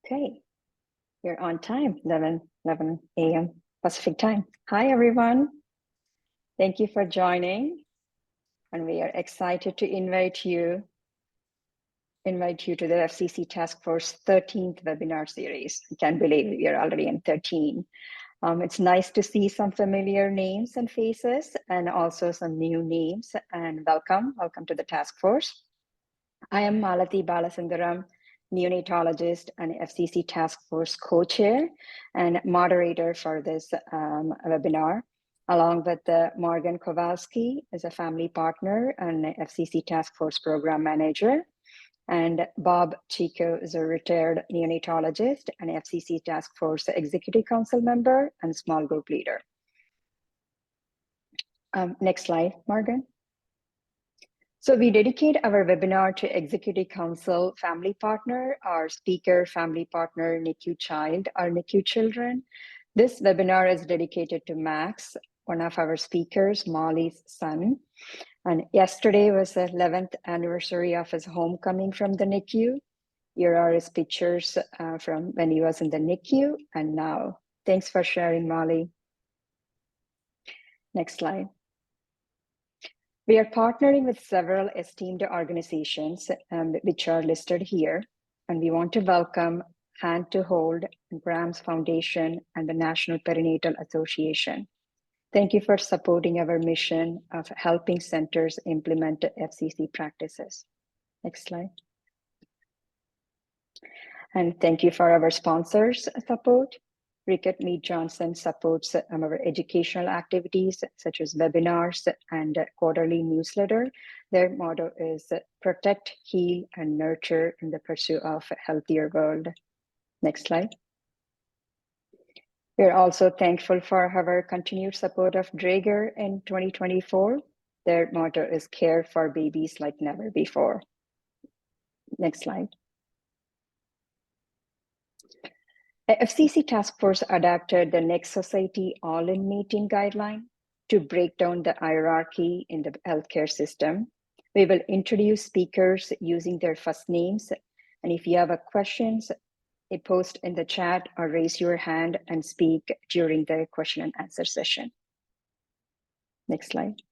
Okay, you're on time, 11 a.m. Pacific time. Hi, everyone. Thank you for joining. And we are excited to invite you to the FCC Task Force 13th webinar series. I can't believe we are already in 13. It's nice to see some familiar names and faces and also some new names. And welcome to the task force. I am Malati Balasundaram, neonatologist and FCC Task Force co-chair and moderator for this webinar, along with Morgan Kowalski as a family partner and FCC Task Force program manager, and Bob Chico is a retired neonatologist and FCC Task Force Executive Council member and small group leader. Next slide, Morgan. So we dedicate our webinar to Executive Council family partner, our speaker, family partner, NICU child, our NICU children. This webinar is dedicated to Max, one of our speakers, Molly's son. And yesterday was the 11th anniversary of his homecoming from the NICU. Here are his pictures from when he was in the NICU and now. Thanks for sharing, Molly. Next slide. We are partnering with several esteemed organizations which are listed here, and we want to welcome Hand to Hold, Grams Foundation, and the National Perinatal Association. Thank you for supporting our mission of helping centers implement FCC practices. Next slide. And thank you for our sponsors' support. Rickett Mead Johnson supports our educational activities such as webinars and quarterly newsletter. Their motto is protect, heal, and nurture in the pursuit of a healthier world. Next slide. We're also thankful for our continued support of Draeger in 2024. Their motto is care for babies like never before. Next slide. FCC Task Force adapted the Next Society All-In Meeting guideline to break down the hierarchy in the healthcare system. We will introduce speakers using their first names. And if you have a questions, post in the chat or raise your hand and speak during the question and answer session. Next slide.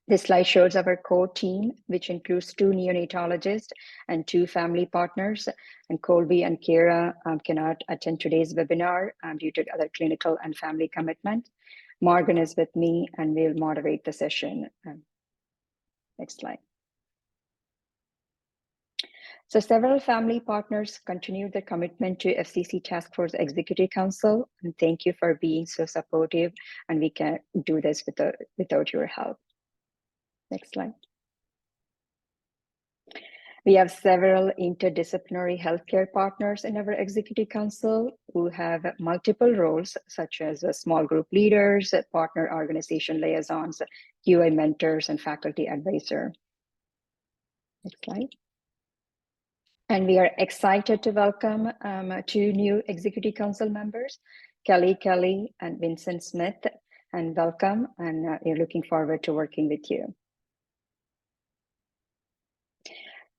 This slide shows our core team, which includes 2 neonatologists and 2 family partners. And Colby and Kira cannot attend today's webinar due to other clinical and family commitment. Morgan is with me and will moderate the session. Next slide. So several family partners continue their commitment to FCC Task Force Executive Council. And thank you for being so supportive. And we can't do this without your help. Next slide. We have several interdisciplinary healthcare partners in our Executive Council who have multiple roles, such as small group leaders, partner organization liaisons, QA mentors, and faculty advisor. Next slide. And we are excited to welcome 2 new Executive Council members, Kelly and Vincent Smith, and welcome, and we're looking forward to working with you.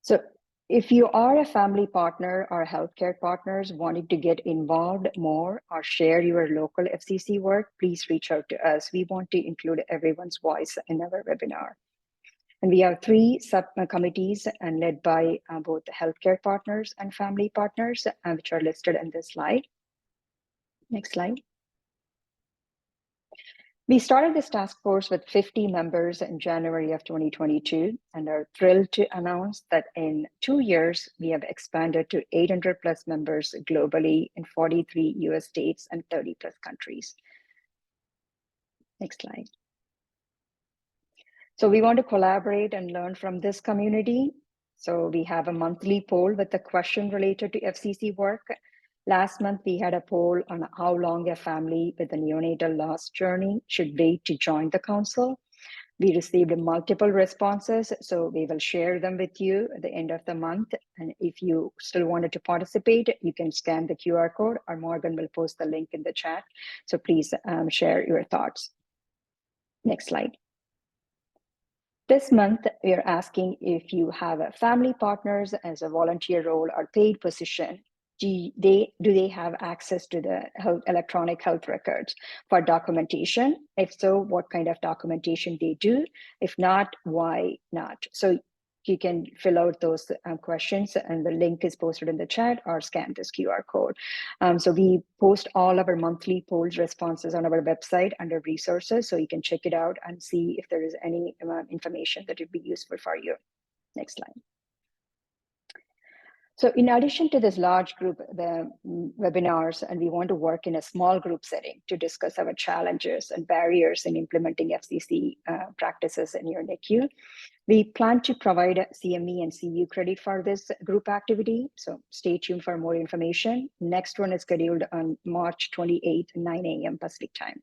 So if you are a family partner or healthcare partners wanting to get involved more or share your local FCC work, please reach out to us. We want to include everyone's voice in our webinar. And we have 3 subcommittees and led by both healthcare partners and family partners, which are listed in this slide. Next slide. We started this task force with 50 members in January of 2022 and are thrilled to announce that in 2 years, we have expanded to 800 plus members globally in 43 US states and 30 plus countries. Next slide. So we want to collaborate and learn from this community. So we have a monthly poll with a question related to FCC work. Last month, we had a poll on how long a family with a neonatal loss journey should wait to join the council. We received multiple responses, so we will share them with you at the end of the month. And if you still wanted to participate, you can scan the QR code or Morgan will post the link in the chat. So please share your thoughts. Next slide. This month, we are asking if you have a family partners as a volunteer role or paid position. Do they have access to the electronic health records for documentation? If so, what kind of documentation they do? If not, why not? So you can fill out those questions, and the link is posted in the chat, or scan this QR code. So we post all of our monthly polls responses on our website under resources, so you can check it out and see if there is any information that would be useful for you. Next slide. So in addition to this large group webinars, and we want to work in a small group setting to discuss our challenges and barriers in implementing FCC practices in your NICU, we plan to provide CME and CU credit for this group activity. So stay tuned for more information. Next one is scheduled on March 28th, 9 a.m. Pacific time.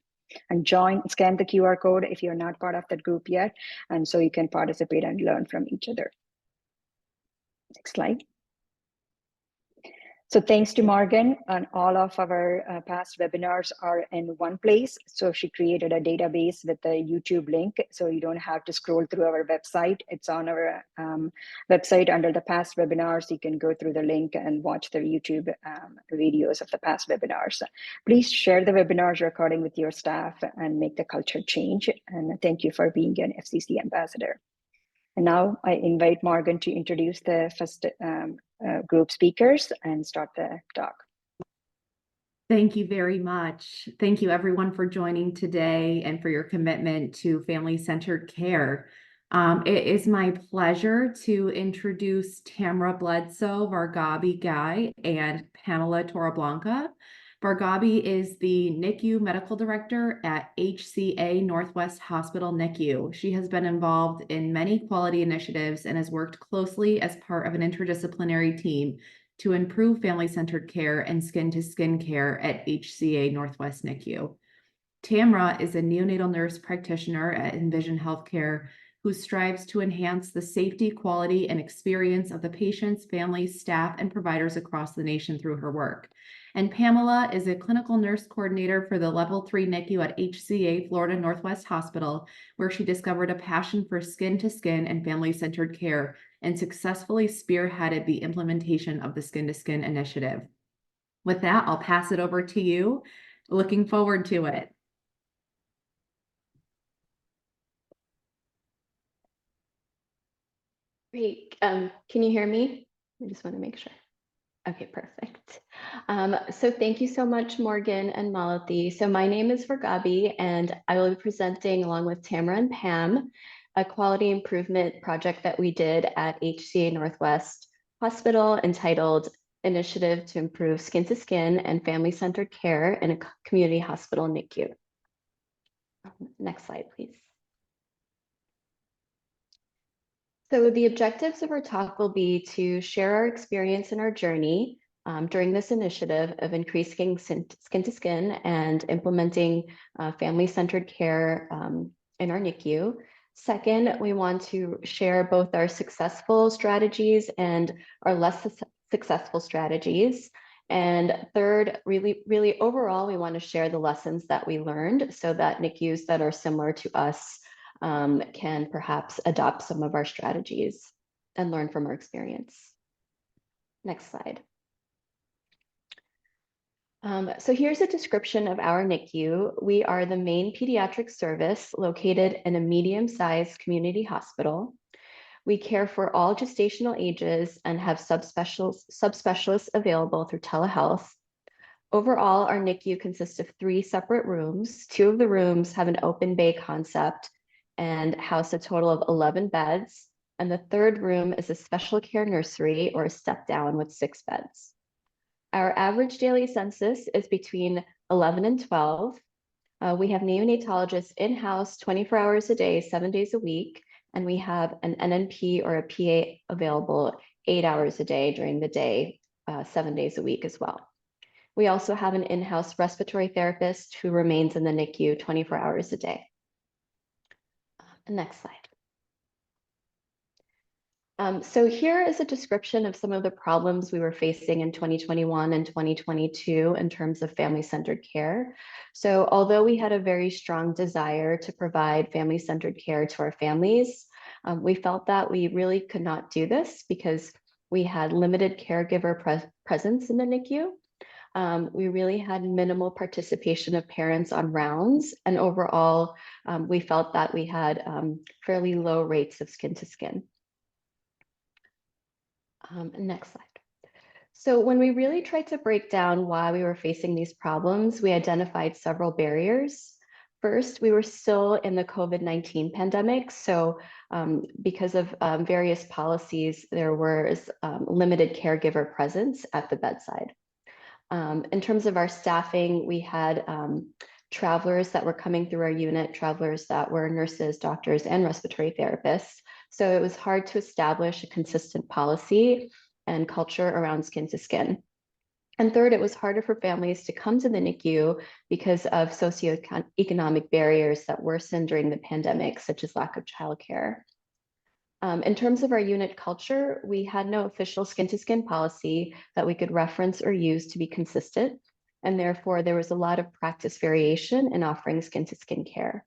And scan the QR code if you're not part of that group yet, and so you can participate and learn from each other. Next slide. So thanks to Morgan, and all of our past webinars are in one place. So she created a database with a YouTube link, so you don't have to scroll through our website. It's on our website under the past webinars. You can go through the link and watch the YouTube videos of the past webinars. Please share the webinars recording with your staff and make the culture change. And thank you for being an FCC ambassador. And now I invite Morgan to introduce the first group speakers and start the talk. Thank you very much. Thank you everyone for joining today and for your commitment to family-centered care. It is my pleasure to introduce Tamara Bledsoe, Vargabi Ghei, and Pamela Torreblanca. Vargabi is the NICU medical director at HCA Northwest Hospital NICU. She has been involved in many quality initiatives and has worked closely as part of an interdisciplinary team to improve family-centered care and skin-to-skin care at HCA Northwest NICU. Tamara is a neonatal nurse practitioner at Envision Healthcare who strives to enhance the safety, quality, and experience of the patients, families, staff, and providers across the nation through her work. And Pamela is a clinical nurse coordinator for the Level 3 NICU at HCA Florida Northwest Hospital, where she discovered a passion for skin-to-skin and family-centered care and successfully spearheaded the implementation of the Skin-to-Skin initiative. With that, I'll pass it over to you. Looking forward to it. Great. Can you hear me? I just want to make sure. Okay, perfect. So thank you so much, Morgan and Malathi. So my name is Vargabi, and I will be presenting along with Tamara and Pam, a quality improvement project that we did at HCA Northwest Hospital entitled Initiative to Improve Skin-to-Skin and Family-Centered Care in a Community Hospital NICU. Next slide, please. So the objectives of our talk will be to share our experience and our journey during this initiative of increasing skin-to-skin and implementing family-centered care in our NICU. Second, we want to share both our successful strategies and our less successful strategies. And third, really overall, we want to share the lessons that we learned so that NICUs that are similar to us can perhaps adopt some of our strategies and learn from our experience. Next slide. So here's a description of our NICU. We are the main pediatric service located in a medium-sized community hospital. We care for all gestational ages and have subspecialists available through telehealth. Overall, our NICU consists of 3 separate rooms. 2 of the rooms have an open bay concept and house a total of 11 beds. And the 3rd room is a special care nursery or a step down with 6 beds. Our average daily census is between 11 and 12. We have neonatologists in-house 24 hours a day, 7 days a week, and we have an NNP or a PA available 8 hours a day during the day, 7 days a week as well. We also have an in-house respiratory therapist who remains in the NICU 24 hours a day. Next slide. So here is a description of some of the problems we were facing in 2021 and 2022 in terms of family-centered care. So although we had a very strong desire to provide family-centered care to our families, We felt that we really could not do this because we had limited caregiver presence in the NICU. We really had minimal participation of parents on rounds, and overall, we felt that we had fairly low rates of skin to skin. Next slide. So when we really tried to break down why we were facing these problems, we identified several barriers. First, we were still in the COVID-19 pandemic. So because of various policies, there was limited caregiver presence at the bedside. In terms of our staffing, we had travelers that were coming through our unit, travelers that were nurses, doctors, and respiratory therapists. So it was hard to establish a consistent policy and culture around skin to skin. And third, it was harder for families to come to the NICU because of socioeconomic barriers that worsened during the pandemic, such as lack of childcare. In terms of our unit culture, we had no official skin-to-skin policy that we could reference or use to be consistent, and therefore there was a lot of practice variation in offering skin-to-skin care.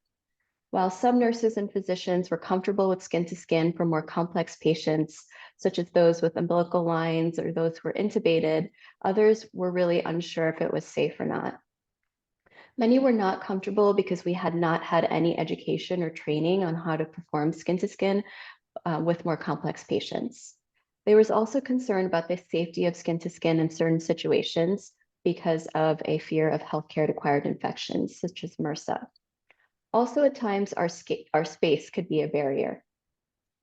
While some nurses and physicians were comfortable with skin-to-skin for more complex patients, such as those with umbilical lines or those who were intubated, others were really unsure if it was safe or not. Many were not comfortable because we had not had any education or training on how to perform skin-to-skin with more complex patients. There was also concern about the safety of skin-to-skin in certain situations because of a fear of healthcare-acquired infections, such as MRSA. Also, at times, our space could be a barrier.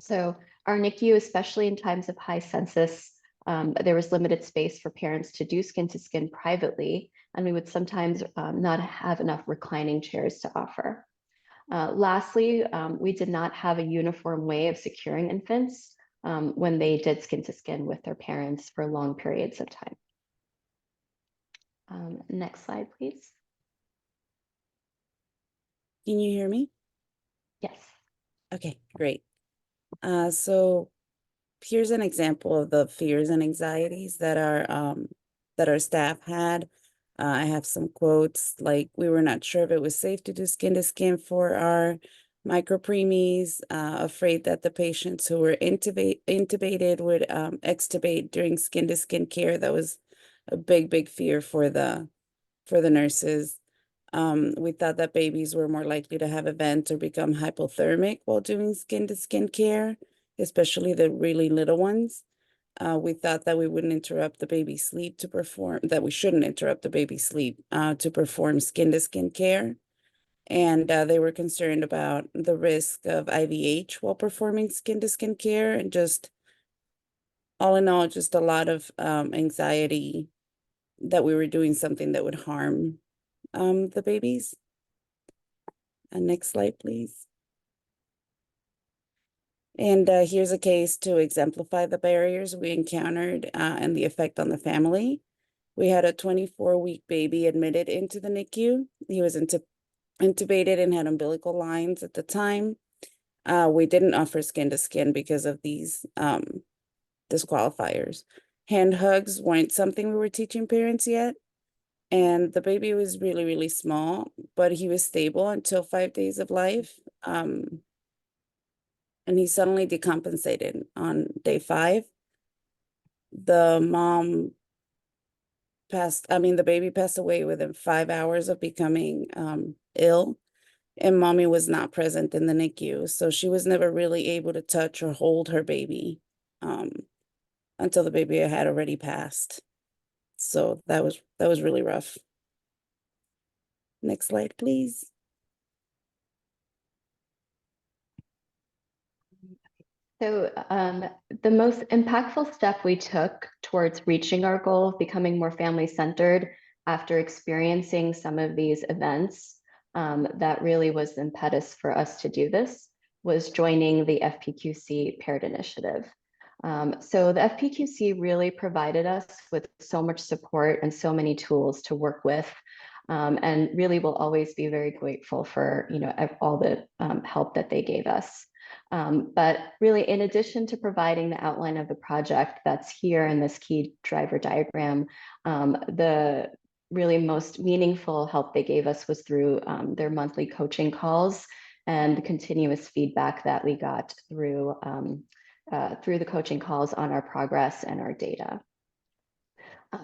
So our NICU, especially in times of high census, there was limited space for parents to do skin-to-skin privately, and we would sometimes not have enough reclining chairs to offer. Lastly, we did not have a uniform way of securing infants when they did skin-to-skin with their parents for long periods of time. Next slide, please. Can you hear me? Yes. Okay, great. So here's an example of the fears and anxieties that our staff had. I have some quotes like, we were not sure if it was safe to do skin to skin for our micropreemies, afraid that the patients who were intubated would extubate during skin to skin care. That was a big fear for the nurses. We thought that babies were more likely to have events or become hypothermic while doing skin to skin care, especially the really little ones. We thought that we wouldn't interrupt the baby's sleep to perform, that we shouldn't interrupt the baby's sleep to perform skin to skin care. And they were concerned about the risk of IVH while performing skin to skin care, and just all in all, just a lot of anxiety that we were doing something that would harm the babies. Next slide, please. And here's a case to exemplify the barriers we encountered and the effect on the family. We had a 24-week baby admitted into the NICU. He was intubated and had umbilical lines at the time. We didn't offer skin to skin because of these disqualifiers. Hand hugs weren't something we were teaching parents yet. And the baby was really small, but he was stable until 5 days of life. And he suddenly decompensated on day 5. The baby passed away within 5 hours of becoming ill, and mommy was not present in the NICU. So she was never really able to touch or hold her baby until the baby had already passed. So that was really rough. Next slide, please. So the most impactful step we took towards reaching our goal of becoming more family-centered after experiencing some of these events, that really was the impetus for us to do this, was joining the FPQC Paired Initiative. So the FPQC really provided us with so much support and so many tools to work with, and really will always be very grateful for all the help that they gave us. But really, in addition to providing the outline of the project that's here in this key driver diagram, the really most meaningful help they gave us was through their monthly coaching calls and continuous feedback that we got through the coaching calls on our progress and our data.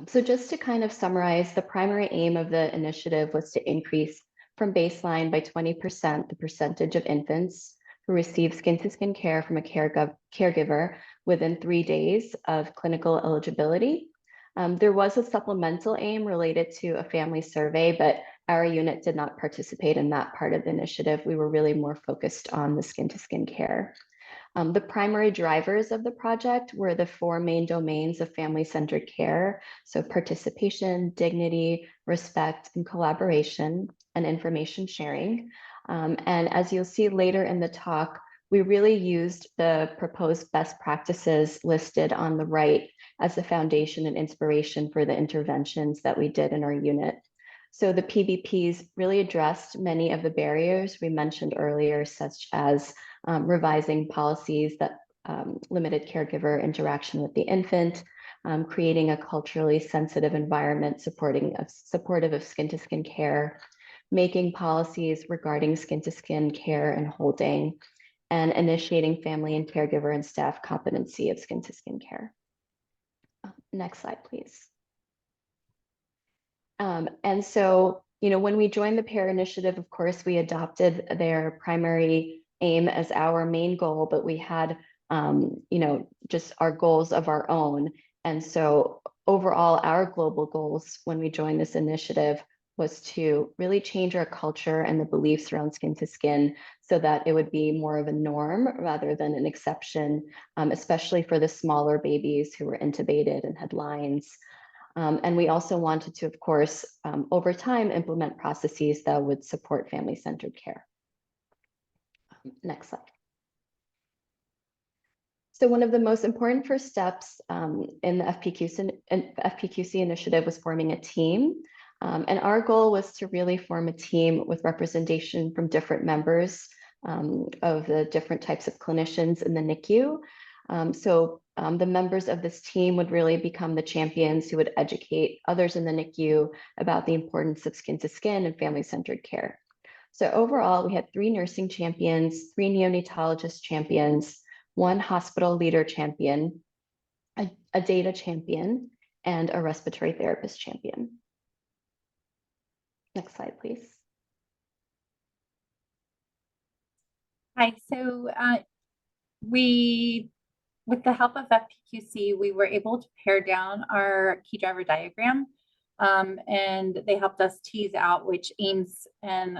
So just to kind of summarize, the primary aim of the initiative was to increase from baseline by 20% the percentage of infants who receive skin-to-skin care from a caregiver within 3 days of clinical eligibility. There was a supplemental aim related to a family survey, but our unit did not participate in that part of the initiative. We were really more focused on the skin-to-skin care. The primary drivers of the project were the 4 main domains of family-centered care. So participation, dignity, respect, and collaboration, and information sharing. And as you'll see later in the talk, we really used the proposed best practices listed on the right as the foundation and inspiration for the interventions that we did in our unit. So the PBPs really addressed many of the barriers we mentioned earlier, such as revising policies that limited caregiver interaction with the infant, creating a culturally sensitive environment supportive of skin-to-skin care, making policies regarding skin-to-skin care and holding, and initiating family and caregiver and staff competency of skin-to-skin care. Next slide, please. And so, when we joined the PAIR initiative, of course, we adopted their primary aim as our main goal, but we had, just our goals of our own. And so overall, our global goals when we joined this initiative was to really change our culture and the beliefs around skin to skin so that it would be more of a norm rather than an exception, especially for the smaller babies who were intubated and had lines. And we also wanted to, of course, over time, implement processes that would support family-centered care. Next slide. So one of the most important first steps in the FPQC initiative was forming a team. And our goal was to really form a team with representation from different members of the different types of clinicians in the NICU. The members of this team would really become the champions who would educate others in the NICU about the importance of skin-to-skin and family-centered care. So overall, we had 3 nursing champions, 3 neonatologist champions, 1 hospital leader champion, a data champion, and a respiratory therapist champion. Next slide, please. Hi, so with the help of FPQC, we were able to pare down our key driver diagram, and they helped us tease out which aims and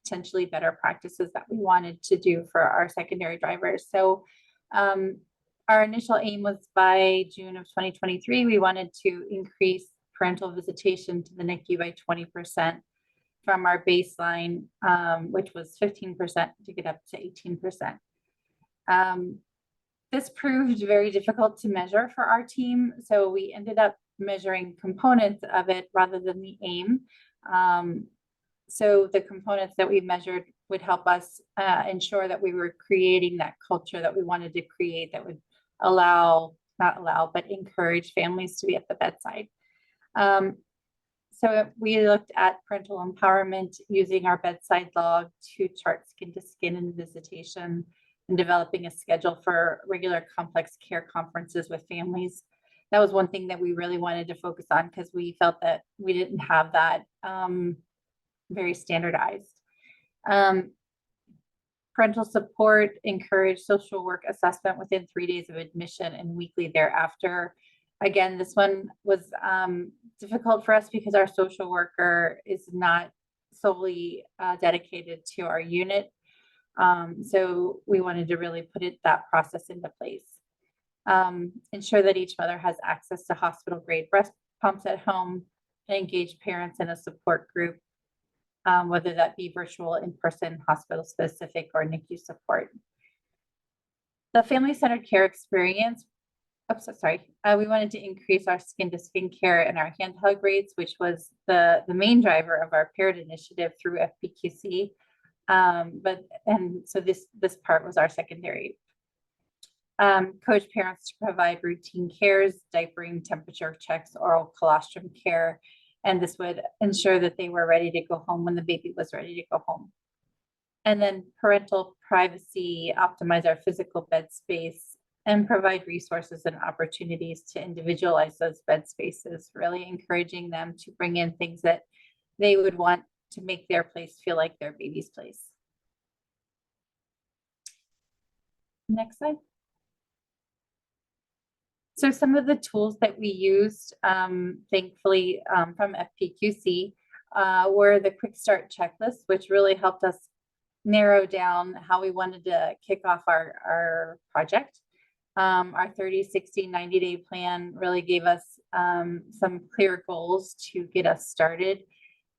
potentially better practices that we wanted to do for our secondary drivers. So our initial aim was by June of 2023, we wanted to increase parental visitation to the NICU by 20% from our baseline, which was 15%, to get up to 18%. This proved very difficult to measure for our team, so we ended up measuring components of it rather than the aim. So the components that we measured would help us ensure that we were creating that culture that we wanted to create that would but encourage families to be at the bedside. So we looked at parental empowerment using our bedside log to chart skin to skin and visitation, and developing a schedule for regular complex care conferences with families. That was one thing that we really wanted to focus on because we felt that we didn't have that very standardized. Parental support encouraged social work assessment within 3 days of admission and weekly thereafter. Again, this one was difficult for us because our social worker is not solely dedicated to our unit. So we wanted to really put that process into place. Ensure that each mother has access to hospital grade breast pumps at home, and engage parents in a support group, whether that be virtual, in-person, hospital specific, or NICU support. The family-centered care experience, we wanted to increase our skin-to-skin care and our hand hug rates, which was the main driver of our paired initiative through FPQC. So this part was our secondary. Coach parents to provide routine cares, diapering, temperature checks, oral colostrum care, and this would ensure that they were ready to go home when the baby was ready to go home. And then parental privacy, optimize our physical bed space, and provide resources and opportunities to individualize those bed spaces, really encouraging them to bring in things that they would want to make their place feel like their baby's place. Next slide. So some of the tools that we used, thankfully, from FPQC were the quick start checklist, which really helped us narrow down how we wanted to kick off our project. Our 30, 60, 90-day plan really gave us some clear goals to get us started.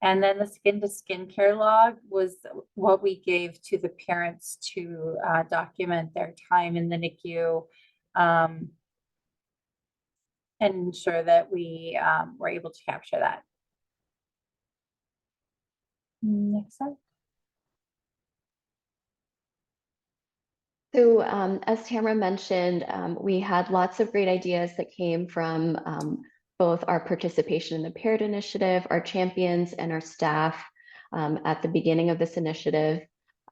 And then the skin to skin care log was what we gave to the parents to document their time in the NICU and ensure that we were able to capture that. Next slide. So as Tamara mentioned, we had lots of great ideas that came from both our participation in the Paired Initiative, our champions, and our staff at the beginning of this initiative.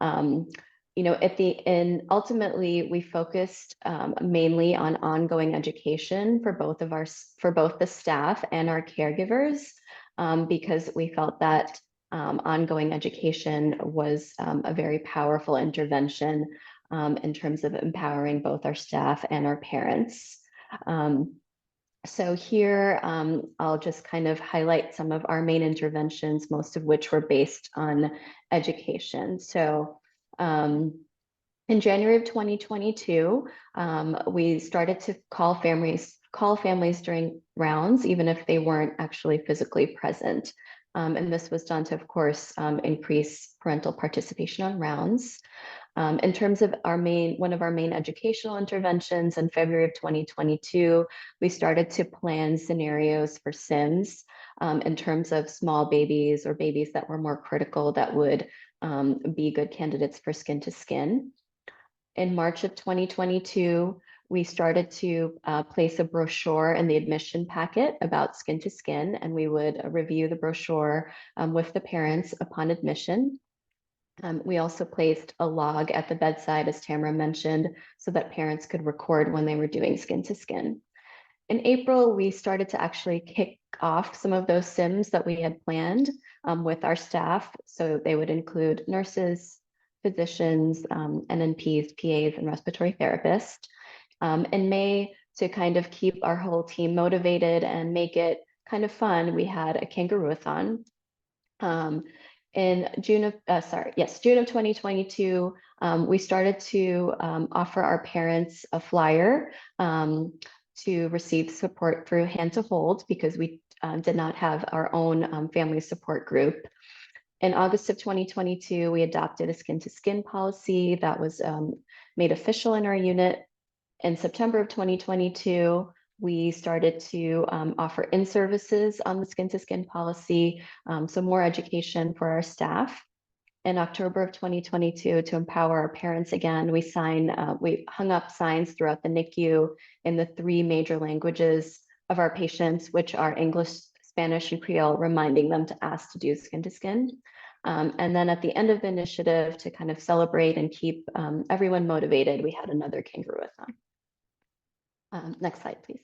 You know, at the end, ultimately, we focused mainly on ongoing education for both the staff and our caregivers, because we felt that ongoing education was a very powerful intervention in terms of empowering both our staff and our parents. So here, I'll just kind of highlight some of our main interventions, most of which were based on education. So in January of 2022, we started to call families during rounds, even if they weren't actually physically present. And this was done to, of course, increase parental participation on rounds. In terms of one of our main educational interventions in February of 2022, we started to plan scenarios for SIMS in terms of small babies or babies that were more critical that would be good candidates for skin to skin. In March of 2022, we started to place a brochure in the admission packet about skin to skin, and we would review the brochure with the parents upon admission. We also placed a log at the bedside, as Tamara mentioned, so that parents could record when they were doing skin to skin. In April, we started to actually kick off some of those SIMs that we had planned with our staff. So they would include nurses, physicians, NNPs, PAs, and respiratory therapists. In May, to kind of keep our whole team motivated and make it kind of fun, we had a kangaroo-a-thon. In June of 2022, we started to offer our parents a flyer to receive support through Hand to Hold, because we did not have our own family support group. In August of 2022, we adopted a skin to skin policy that was made official in our unit. In September of 2022, we started to offer in-services on the skin to skin policy, so more education for our staff. In October of 2022, to empower our parents again, we hung up signs throughout the NICU in the 3 major languages of our patients, which are English, Spanish, and Creole, reminding them to ask to do skin to skin. And then at the end of the initiative, to kind of celebrate and keep everyone motivated, we had another kangaroo-a-thon. Next slide, please.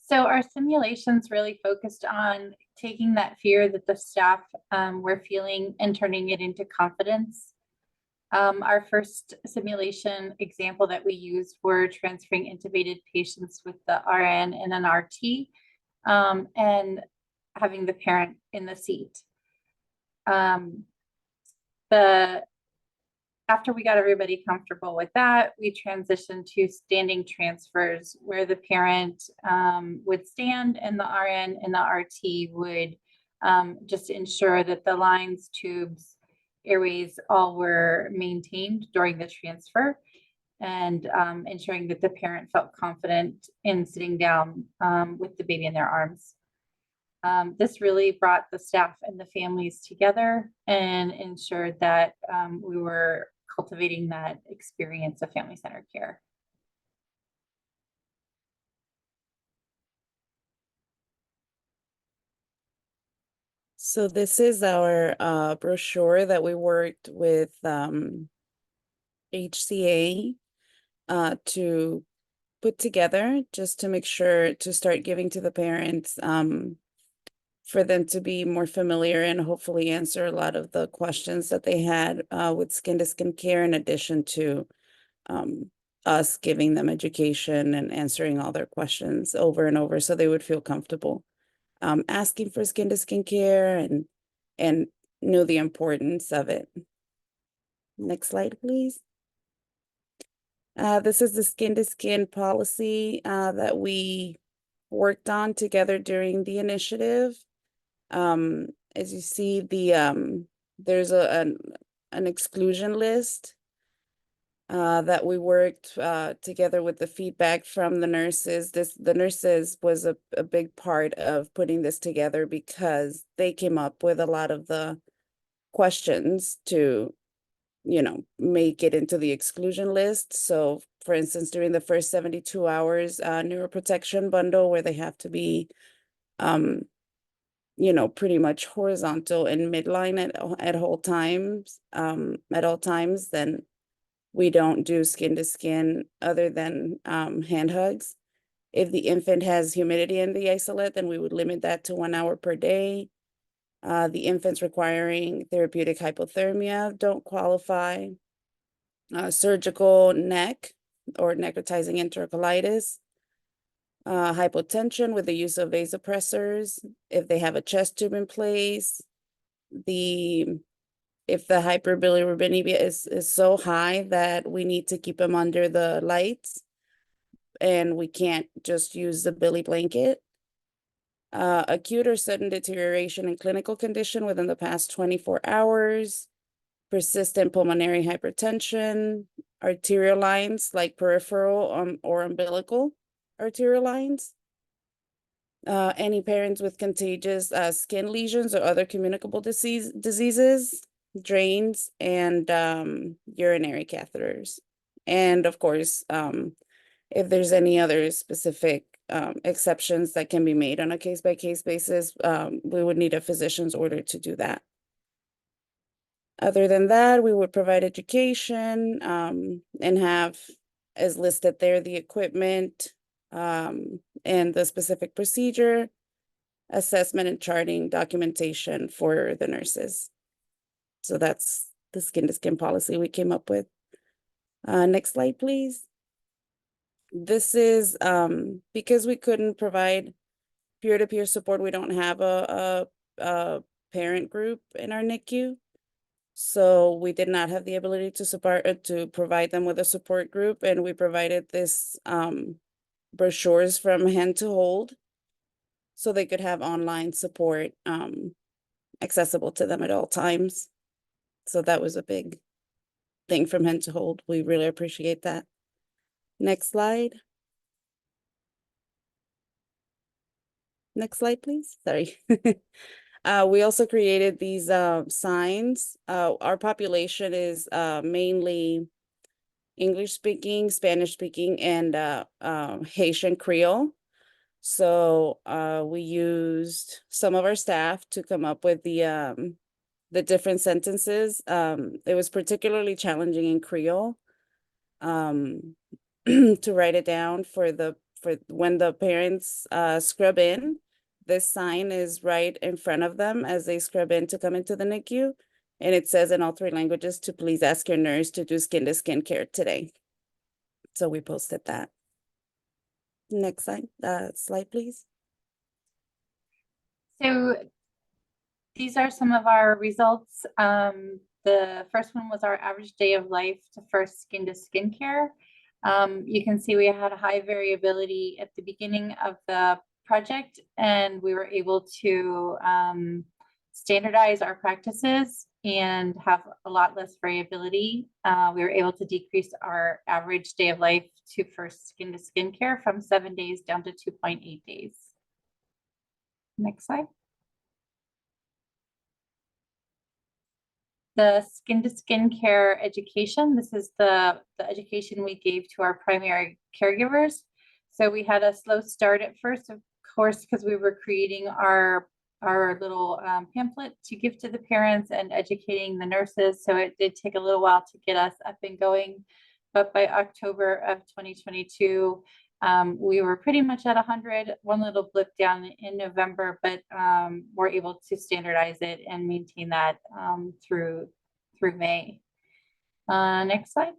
So our simulations really focused on taking that fear that the staff were feeling and turning it into confidence. Our first simulation example that we used were transferring intubated patients with the RN and an RT and having the parent in the seat. After we got everybody comfortable with that, we transitioned to standing transfers where the parent would stand and the RN and the RT would just ensure that the lines, tubes, airways all were maintained during the transfer, and ensuring that the parent felt confident in sitting down with the baby in their arms. This really brought the staff and the families together and ensured that we were cultivating that experience of family-centered care. So this is our brochure that we worked with HCA to put together, just to make sure to start giving to the parents for them to be more familiar and hopefully answer a lot of the questions that they had with skin to skin care, in addition to us giving them education and answering all their questions over and over, so they would feel comfortable asking for skin to skin care and know the importance of it. Next slide, please. This is the skin to skin policy that we worked on together during the initiative. As you see, there's an exclusion list that we worked together with the feedback from the nurses. The nurses was a big part of putting this together, because they came up with a lot of the questions to, make it into the exclusion list. So for instance, during the first 72 hours neuroprotection bundle, where they have to be pretty much horizontal and midline at all times, then we don't do skin to skin other than hand hugs. If the infant has humidity in the isolate, then we would limit that to 1 hour per day. The infants requiring therapeutic hypothermia don't qualify. Surgical neck or necrotizing enterocolitis. Hypotension with the use of vasopressors. If they have a chest tube in place. If the hyperbilirubinemia is so high that we need to keep them under the lights and we can't just use the Billy blanket. Acute or sudden deterioration in clinical condition within the past 24 hours. Persistent pulmonary hypertension. Arterial lines like peripheral or umbilical arterial lines. Any parents with contagious skin lesions or other communicable diseases. Drains and urinary catheters. And of course, if there's any other specific exceptions that can be made on a case-by-case basis, we would need a physician's order to do that. Other than that, we would provide education and have, as listed there, the equipment and the specific procedure, assessment and charting documentation for the nurses. So that's the skin to skin policy we came up with. Next slide, please. This is because we couldn't provide peer-to-peer support. We don't have a parent group in our NICU. So we did not have the ability to provide them with a support group. And we provided this brochures from Hand to Hold, so they could have online support accessible to them at all times. So that was a big thing from Hand to Hold. We really appreciate that. Next slide. Next slide, please. Sorry. We also created these signs. Our population is mainly English speaking, Spanish speaking, and Haitian Creole. So we used some of our staff to come up with the different sentences. It was particularly challenging in Creole to write it down for when the parents scrub in. This sign is right in front of them as they scrub in to come into the NICU. And it says in all 3 languages to please ask your nurse to do skin to skin care today. So we posted that. Next slide, please. So these are some of our results. The first one was our average day of life to first skin to skin care. You can see we had a high variability at the beginning of the project, and we were able to standardize our practices and have a lot less variability. We were able to decrease our average day of life to first skin to skin care from 7 days down to 2.8 days. Next slide. The skin to skin care education. This is the education we gave to our primary caregivers. So we had a slow start at first, of course, because we were creating our our little pamphlet to give to the parents and educating the nurses. So it did take a little while to get us up and going. But by October of 2022, we were pretty much at 100, one little blip down in November, but we're able to standardize it and maintain that through May. Next slide.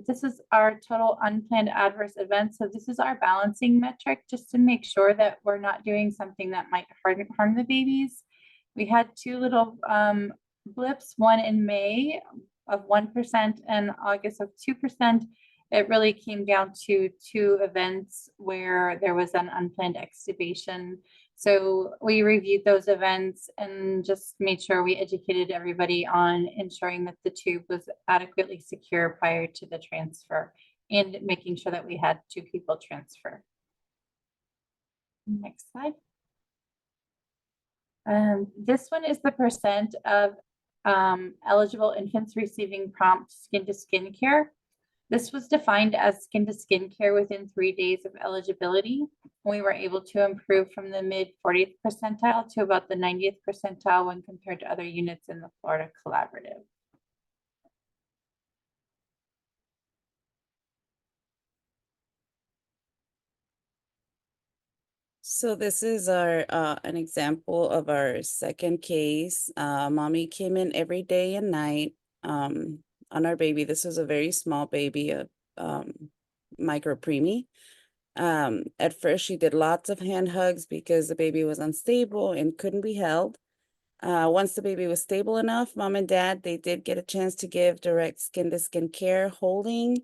This is our total unplanned adverse events. So this is our balancing metric, just to make sure that we're not doing something that might harm the babies. We had two little blips, one in May of 1% and August of 2%. It really came down to two events where there was an unplanned extubation. So we reviewed those events and just made sure we educated everybody on ensuring that the tube was adequately secure prior to the transfer and making sure that we had two people transfer. Next slide. This one is the percent of eligible infants receiving prompt skin-to-skin care. This was defined as skin-to-skin care within 3 days of eligibility. We were able to improve from the mid 40th percentile to about the 90th percentile when compared to other units in the Florida Collaborative. So this is our an example of our second case. Mommy came in every day and night on our baby. This was a very small baby, a micro preemie. At first, she did lots of hand hugs because the baby was unstable and couldn't be held. Once the baby was stable enough, mom and dad, they did get a chance to give direct skin-to-skin care holding,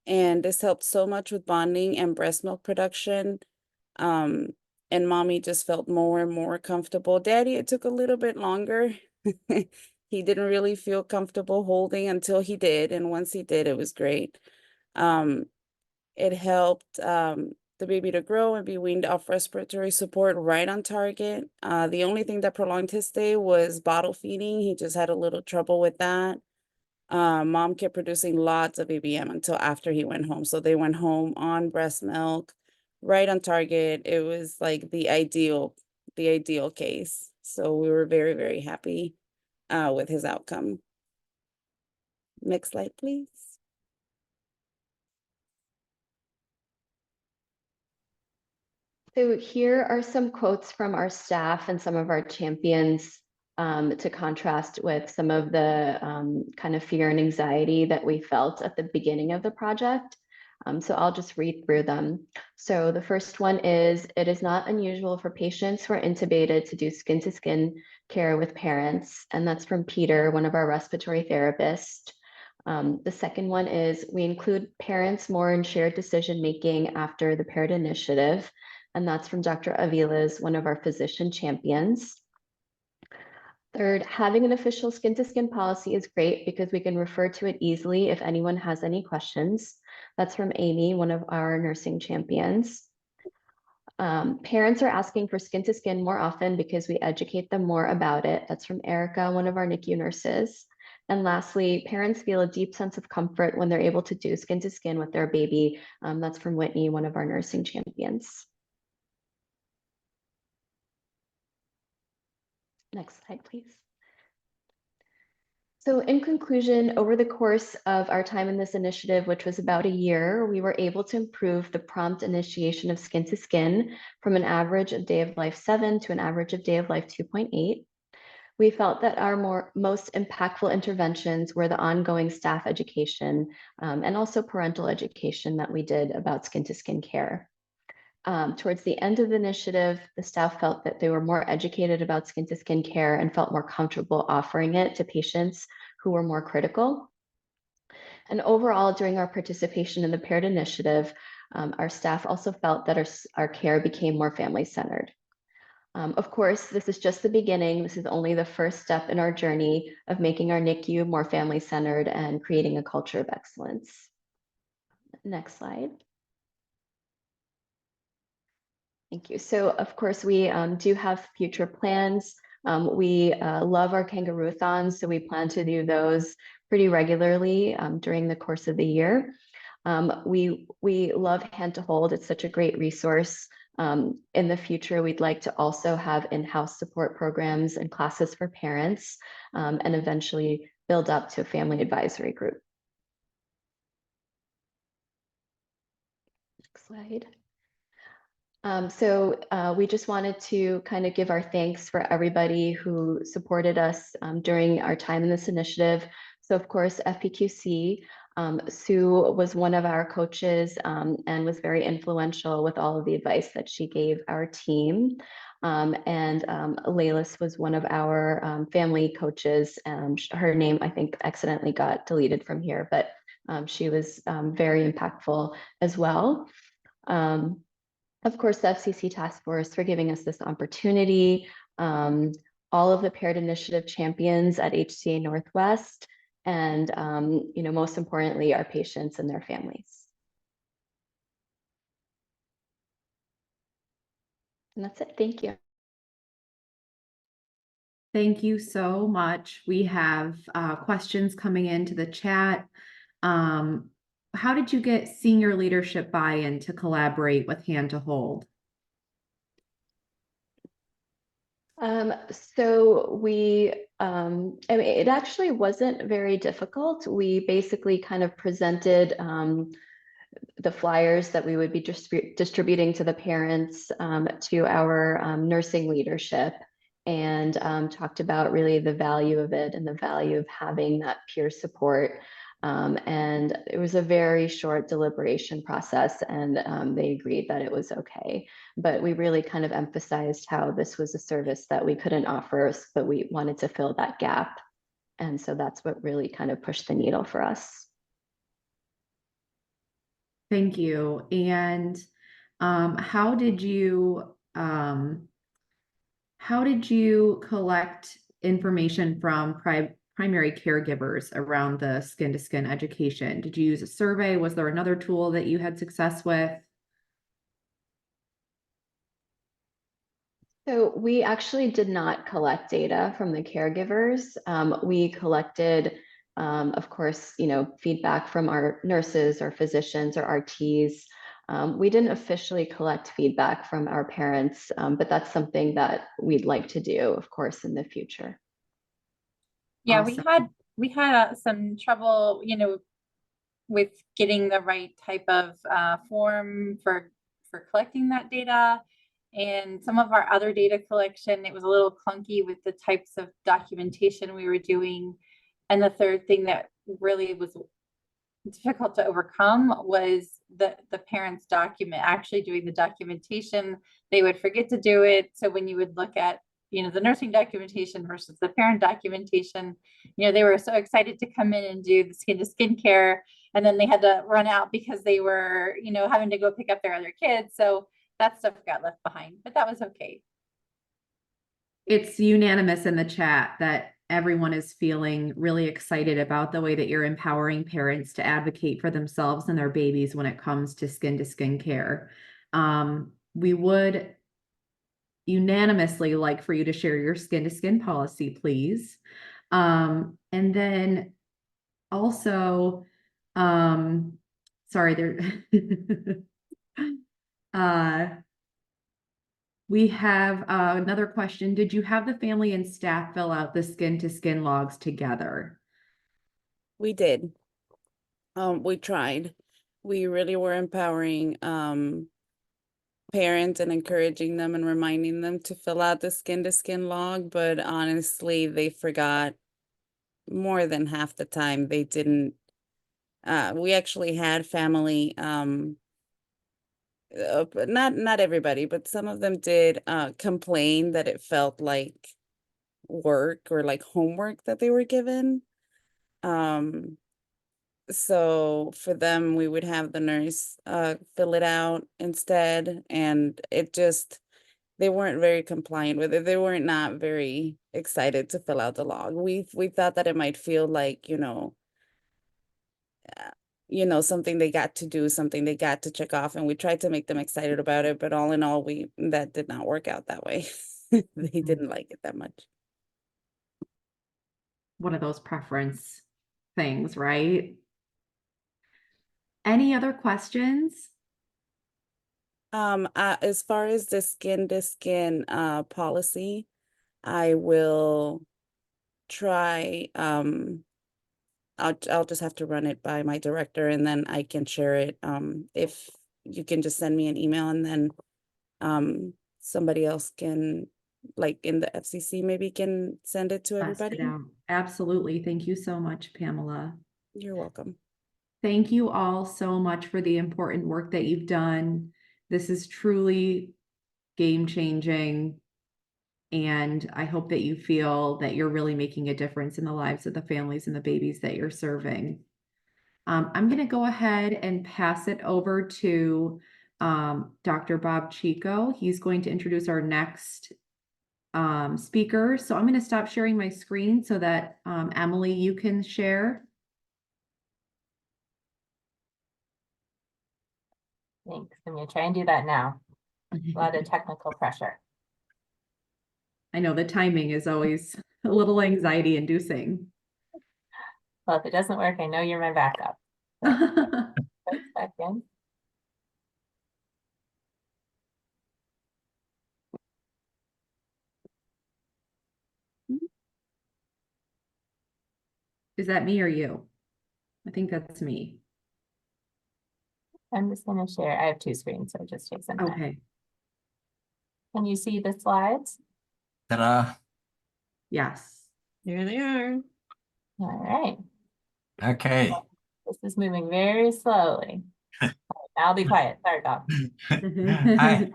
and this helped so much with bonding and breast milk production. And mommy just felt more and more comfortable. Daddy, it took a little bit longer. He didn't really feel comfortable holding until he did, and once he did, it was great. It helped the baby to grow and be weaned off respiratory support right on target. The only thing that prolonged his stay was bottle feeding. He just had a little trouble with that. Mom kept producing lots of ABM until after he went home. So they went home on breast milk, right on target. It was like the ideal case. So we were very, very happy with his outcome. Next slide, please. So here are some quotes from our staff and some of our champions to contrast with some of the kind of fear and anxiety that we felt at the beginning of the project. So I'll just read through them. So the first one is, it is not unusual for patients who are intubated to do skin-to-skin care with parents. And that's from Peter, one of our respiratory therapists. The second one is, we include parents more in shared decision-making after the parent initiative. And that's from Dr. Avila's, one of our physician champions. Third, having an official skin-to-skin policy is great because we can refer to it easily if anyone has any questions. That's from Amy, one of our nursing champions. Parents are asking for skin-to-skin more often because we educate them more about it. That's from Erica, one of our NICU nurses. And lastly, parents feel a deep sense of comfort when they're able to do skin-to-skin with their baby. That's from Whitney, one of our nursing champions. Next slide, please. So in conclusion, over the course of our time in this initiative, which was about a year, we were able to improve the prompt initiation of skin-to-skin from an average of day of life 7 to an average of day of life 2.8. We felt that our most impactful interventions were the ongoing staff education and also parental education that we did about skin-to-skin care. Towards the end of the initiative, the staff felt that they were more educated about skin-to-skin care and felt more comfortable offering it to patients who were more critical. And overall, during our participation in the paired initiative, our staff also felt that our care became more family-centered. Of course, this is just the beginning. This is only the first step in our journey of making our NICU more family-centered and creating a culture of excellence. Next slide. Thank you. So of course, we do have future plans. We love our kangaroo-thons, so we plan to do those pretty regularly during the course of the year. We love Hand to Hold. It's such a great resource In the future, we'd like to also have in-house support programs and classes for parents, and eventually build up to a family advisory group. Next slide. We just wanted to kind of give our thanks for everybody who supported us during our time in this initiative. So of course, FPQC, Sue was one of our coaches and was very influential with all of the advice that she gave our team. Laylis was one of our family coaches. Her name, I think, accidentally got deleted from here, but she was very impactful as well. Of course, the FCC Task Force for giving us this opportunity, all of the Paired Initiative champions at HCA Northwest, and most importantly, our patients and their families. And that's it. Thank you. Thank you so much. We have questions coming into the chat. How did you get senior leadership buy-in to collaborate with Hand to Hold? It actually wasn't very difficult. We basically kind of presented the flyers that we would be distributing to the parents, to our nursing leadership, and talked about really the value of it and the value of having that peer support. And it was a very short deliberation process, and they agreed that it was okay. But we really kind of emphasized how this was a service that we couldn't offer, but we wanted to fill that gap. And so that's what really kind of pushed the needle for us. Thank you. And how did you collect information from primary caregivers around the skin-to-skin education? Did you use a survey? Was there another tool that you had success with? So we actually did not collect data from the caregivers. We collected, of course, feedback from our nurses or physicians or RTs. We didn't officially collect feedback from our parents, but that's something that we'd like to do, of course, in the future. Yeah, Awesome. we had some trouble, with getting the right type of form for collecting that data. And some of our other data collection, it was a little clunky with the types of documentation we were doing. And the third thing that really was difficult to overcome was the parents' document, actually doing the documentation. They would forget to do it. So when you would look at the nursing documentation versus the parent documentation, they were so excited to come in and do the skin-to-skin care, and then they had to run out because they were having to go pick up their other kids. So that stuff got left behind, but that was okay. It's unanimous in the chat that everyone is feeling really excited about the way that you're empowering parents to advocate for themselves and their babies when it comes to skin care. We would unanimously like for you to share your skin policy, please. And then also, sorry, there we have another question. Did you have the family and staff fill out the skin logs together? We did. We tried. We really were empowering parents and encouraging them and reminding them to fill out the skin log, but honestly, they forgot more than half the time. They didn't. We actually had family, not everybody, but some of them did complain that it felt like work or like homework that they were given. So for them, we would have the nurse fill it out instead, and they weren't very compliant with it. They were not very excited to fill out the log. We thought that it might feel like, something they got to do, something they got to check off, and we tried to make them excited about it, but all in all, that did not work out that way. They didn't like it that much. One of those preference things, right? Any other questions? As far as the skin to skin policy, I will try, I'll just have to run it by my director and then I can share it. If you can just send me an email and then somebody else can, like in the FCC, maybe can send it to Pass everybody. it out. Absolutely. Thank you so much, Pamela. You're welcome. Thank you all so much for the important work that you've done. This is truly game changing. And I hope that you feel that you're really making a difference in the lives of the families and the babies that you're serving. I'm going to go ahead and pass it over to Dr. Bob Chico. He's going to introduce our next speaker. So I'm going to stop sharing my screen so that Emily, you can share. Thanks. I'm going to try and do that now. A lot of technical pressure. I know the timing is always a little anxiety inducing. Well, if it doesn't work, I know you're my backup. Quick second. Is that me or you? I think that's me. I'm just going to share. I have two screens, so it just takes a minute. Okay. Can you see the slides? Ta-da. Yes. There they are. All right. Okay. This is moving very slowly. I'll be quiet. Sorry, Bob. Hi.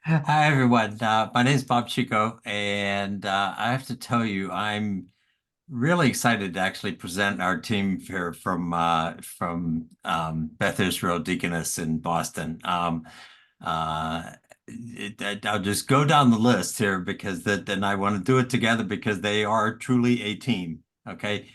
Hi, everyone. My name is Bob Chico, and I have to tell you, I'm really excited to actually present our team here from Beth Israel Deaconess in Boston. I'll just go down the list here because then I want to do it together because they are truly a team. Okay.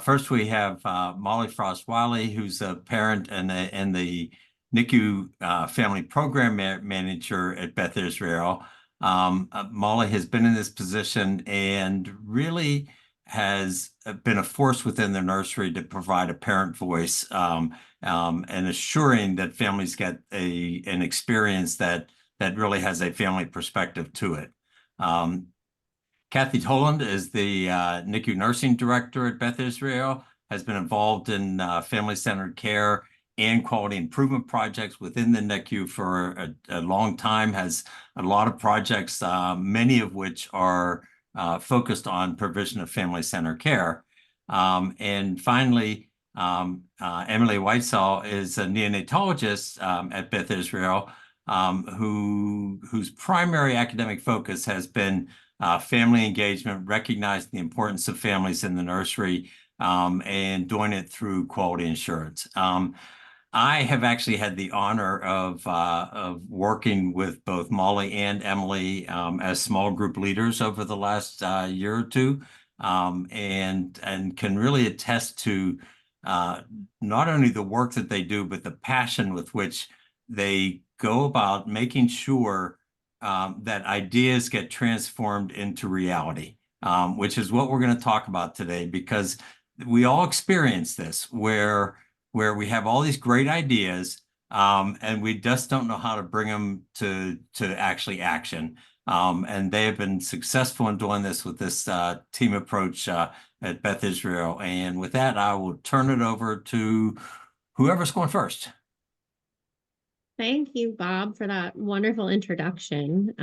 First, we have Molly Fraust-Wylie, who's a parent and the NICU family program manager at Beth Israel. Molly has been in this position and really has been a force within the nursery to provide a parent voice and assuring that families get an experience that really has a family perspective to it. Kathy Tolland is the NICU nursing director at Beth Israel, has been involved in family-centered care and quality improvement projects within the NICU for a long time, has a lot of projects, many of which are focused on provision of family-centered care. And finally, Emily Whitesel is a neonatologist at Beth Israel, whose primary academic focus has been family engagement, recognizing the importance of families in the nursery, and doing it through quality assurance. I have actually had the honor of working with both Molly and Emily as small group leaders over the last year or two, and can really attest to not only the work that they do, but the passion with which they go about making sure that ideas get transformed into reality, which is what we're going to talk about today, because we all experience this where we have all these great ideas and we just don't know how to bring them to actually action. And they have been successful in doing this with this team approach at Beth Israel. And with that, I will turn it over to whoever's going first. Thank you, Bob, for that wonderful introduction.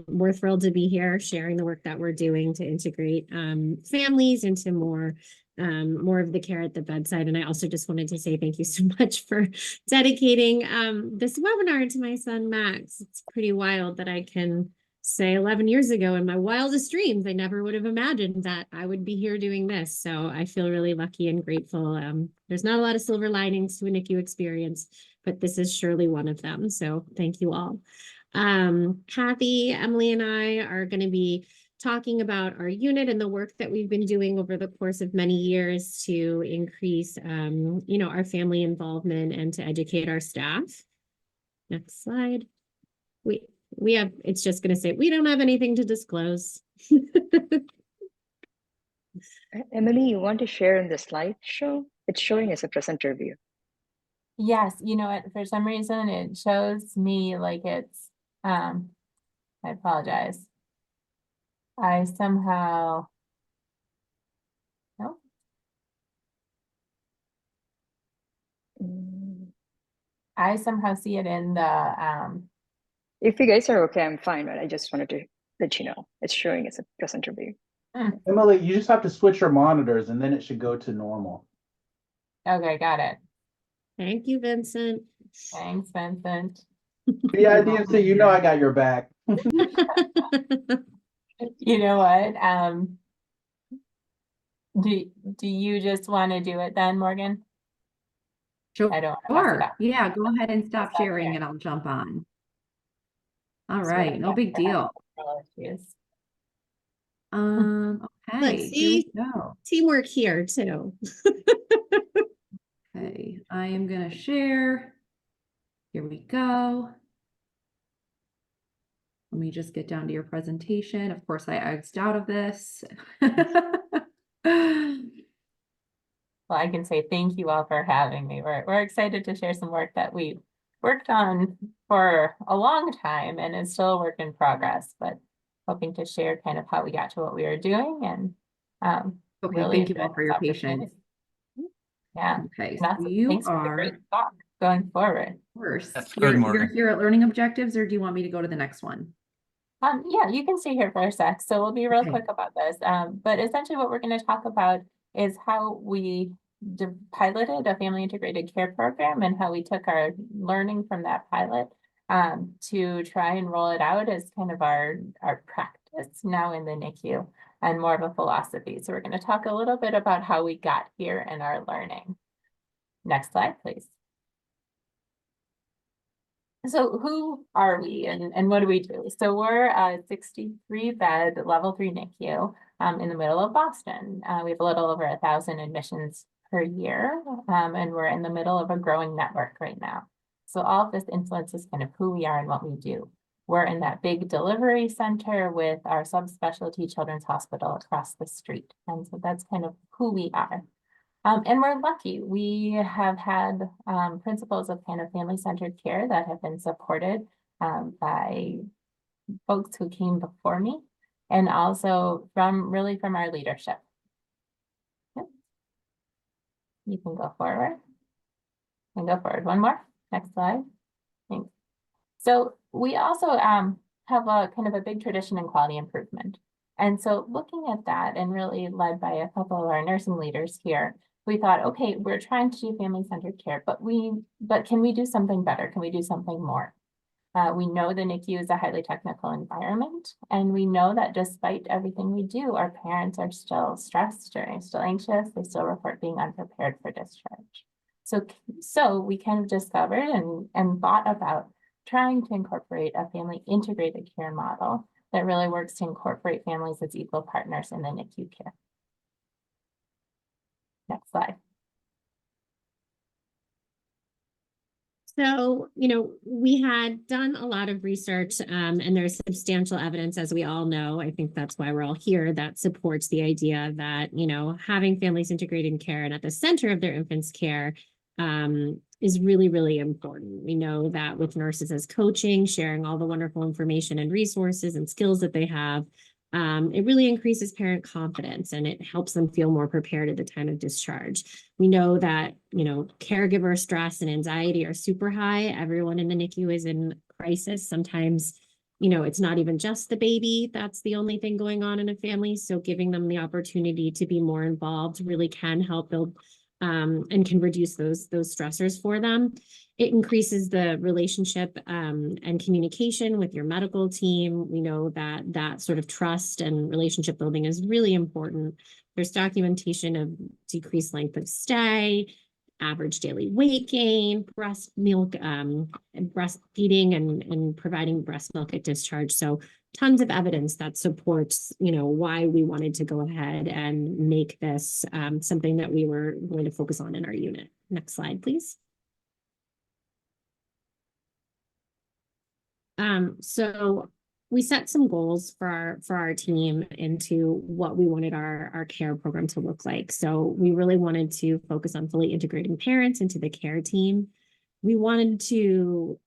We're thrilled to be here sharing the work that we're doing to integrate families into more of the care at the bedside. And I also just wanted to say thank you so much for dedicating this webinar to my son, Max. It's pretty wild that I can say 11 years ago in my wildest dreams, I never would have imagined that I would be here doing this. So I feel really lucky and grateful. There's not a lot of silver linings to a NICU experience, but this is surely one of them. So thank you all. Kathy, Emily, and I are going to be talking about our unit and the work that we've been doing over the course of many years to increase, our family involvement and to educate our staff. Next slide. We have, it's just going to say, we don't have anything to disclose. Emily, you want to share in the slideshow? It's showing as a presenter view. Yes, you know what, for some reason it shows me like it's, I apologize. I somehow, no, I somehow see it in the, If you guys are okay, I'm fine, but I just wanted to let you know it's showing as a presenter view. Emily, you just have to switch your monitors and then it should go to normal. okay, got it. Thank you, Vincent. Thanks, Vincent. Yeah, DMC, you know I got your back. You know what, do you just want to do it then, Morgan? Sure. I don't wanna mess it up. Yeah, go ahead and stop Stop sharing sharing. and I'll jump on. All Just right, wanna no check big that I have deal. no issues. Okay, Let's here see. we go. Teamwork here too. Okay, I am gonna share. Here we go. Let me just get down to your presentation. Of course, I X'd out of this. Well, I can say thank you all for having me. We're excited to share some work that we worked on for a long time and is still a work in progress, but hoping to share kind of how we got to what we were doing and Okay, really thank you enjoy all for this your opportunity. patience. Yeah. Okay, And so also, you thanks for the are, great of talk going forward. course, That's you're, good, you're Morgan. here at Learning Objectives, or do you want me to go to the next one? Yeah, you can stay here for a sec. So we'll be real Okay. quick about this. But essentially what we're going to talk about is how we piloted a family integrated care program and how we took our learning from that pilot to try and roll it out as kind of our practice now in the NICU and more of a philosophy. So we're going to talk a little bit about how we got here and our learning. Next slide, please. So who are we and what do we do? So we're a 63-bed level 3 NICU in the middle of Boston. We have a little over 1,000 admissions per year, and we're in the middle of a growing network right now. So all of this influences kind of who we are and what we do. We're in that big delivery center with our subspecialty children's hospital across the street. And so that's kind of who we are. And we're lucky. We have had principles of kind of family-centered care that have been supported by folks who came before me, and also from our leadership. Yep. You can go forward. And go forward. One more. Next slide. Thanks. So we also have a kind of a big tradition in quality improvement. And so looking at that and really led by a couple of our nursing leaders here, we thought, okay, we're trying to do family-centered care, but can we do something better? Can we do something more? We know the NICU is a highly technical environment, and we know that despite everything we do, our parents are still stressed or still anxious. They still report being unprepared for discharge. So we kind of discovered and thought about trying to incorporate a family integrated care model that really works to incorporate families as equal partners in the NICU care. Next slide. So, we had done a lot of research and there's substantial evidence, as we all know. I think that's why we're all here, that supports the idea that, having families integrated in care and at the center of their infants' care is really, really important. We know that with nurses as coaching, sharing all the wonderful information and resources and skills that they have, it really increases parent confidence and it helps them feel more prepared at the time of discharge. We know that, caregiver stress and anxiety are super high. Everyone in the NICU is in crisis. Sometimes, it's not even just the baby that's the only thing going on in a family. So giving them the opportunity to be more involved really can help build and can reduce those stressors for them. It increases the relationship and communication with your medical team. We know that sort of trust and relationship building is really important. There's documentation of decreased length of stay, average daily weight gain, breast milk, and breastfeeding and providing breast milk at discharge. So tons of evidence that supports, why we wanted to go ahead and make this something that we were going to focus on in our unit. Next slide, please. So we set some goals for our team into what we wanted our care program to look like. So we really wanted to focus on fully integrating parents into the care team. we wanted to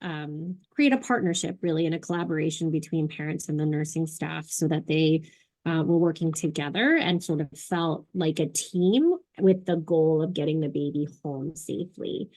create a partnership, really, and a collaboration between parents and the nursing staff so that they were working together and sort of felt like a team with the goal of getting the baby home safely.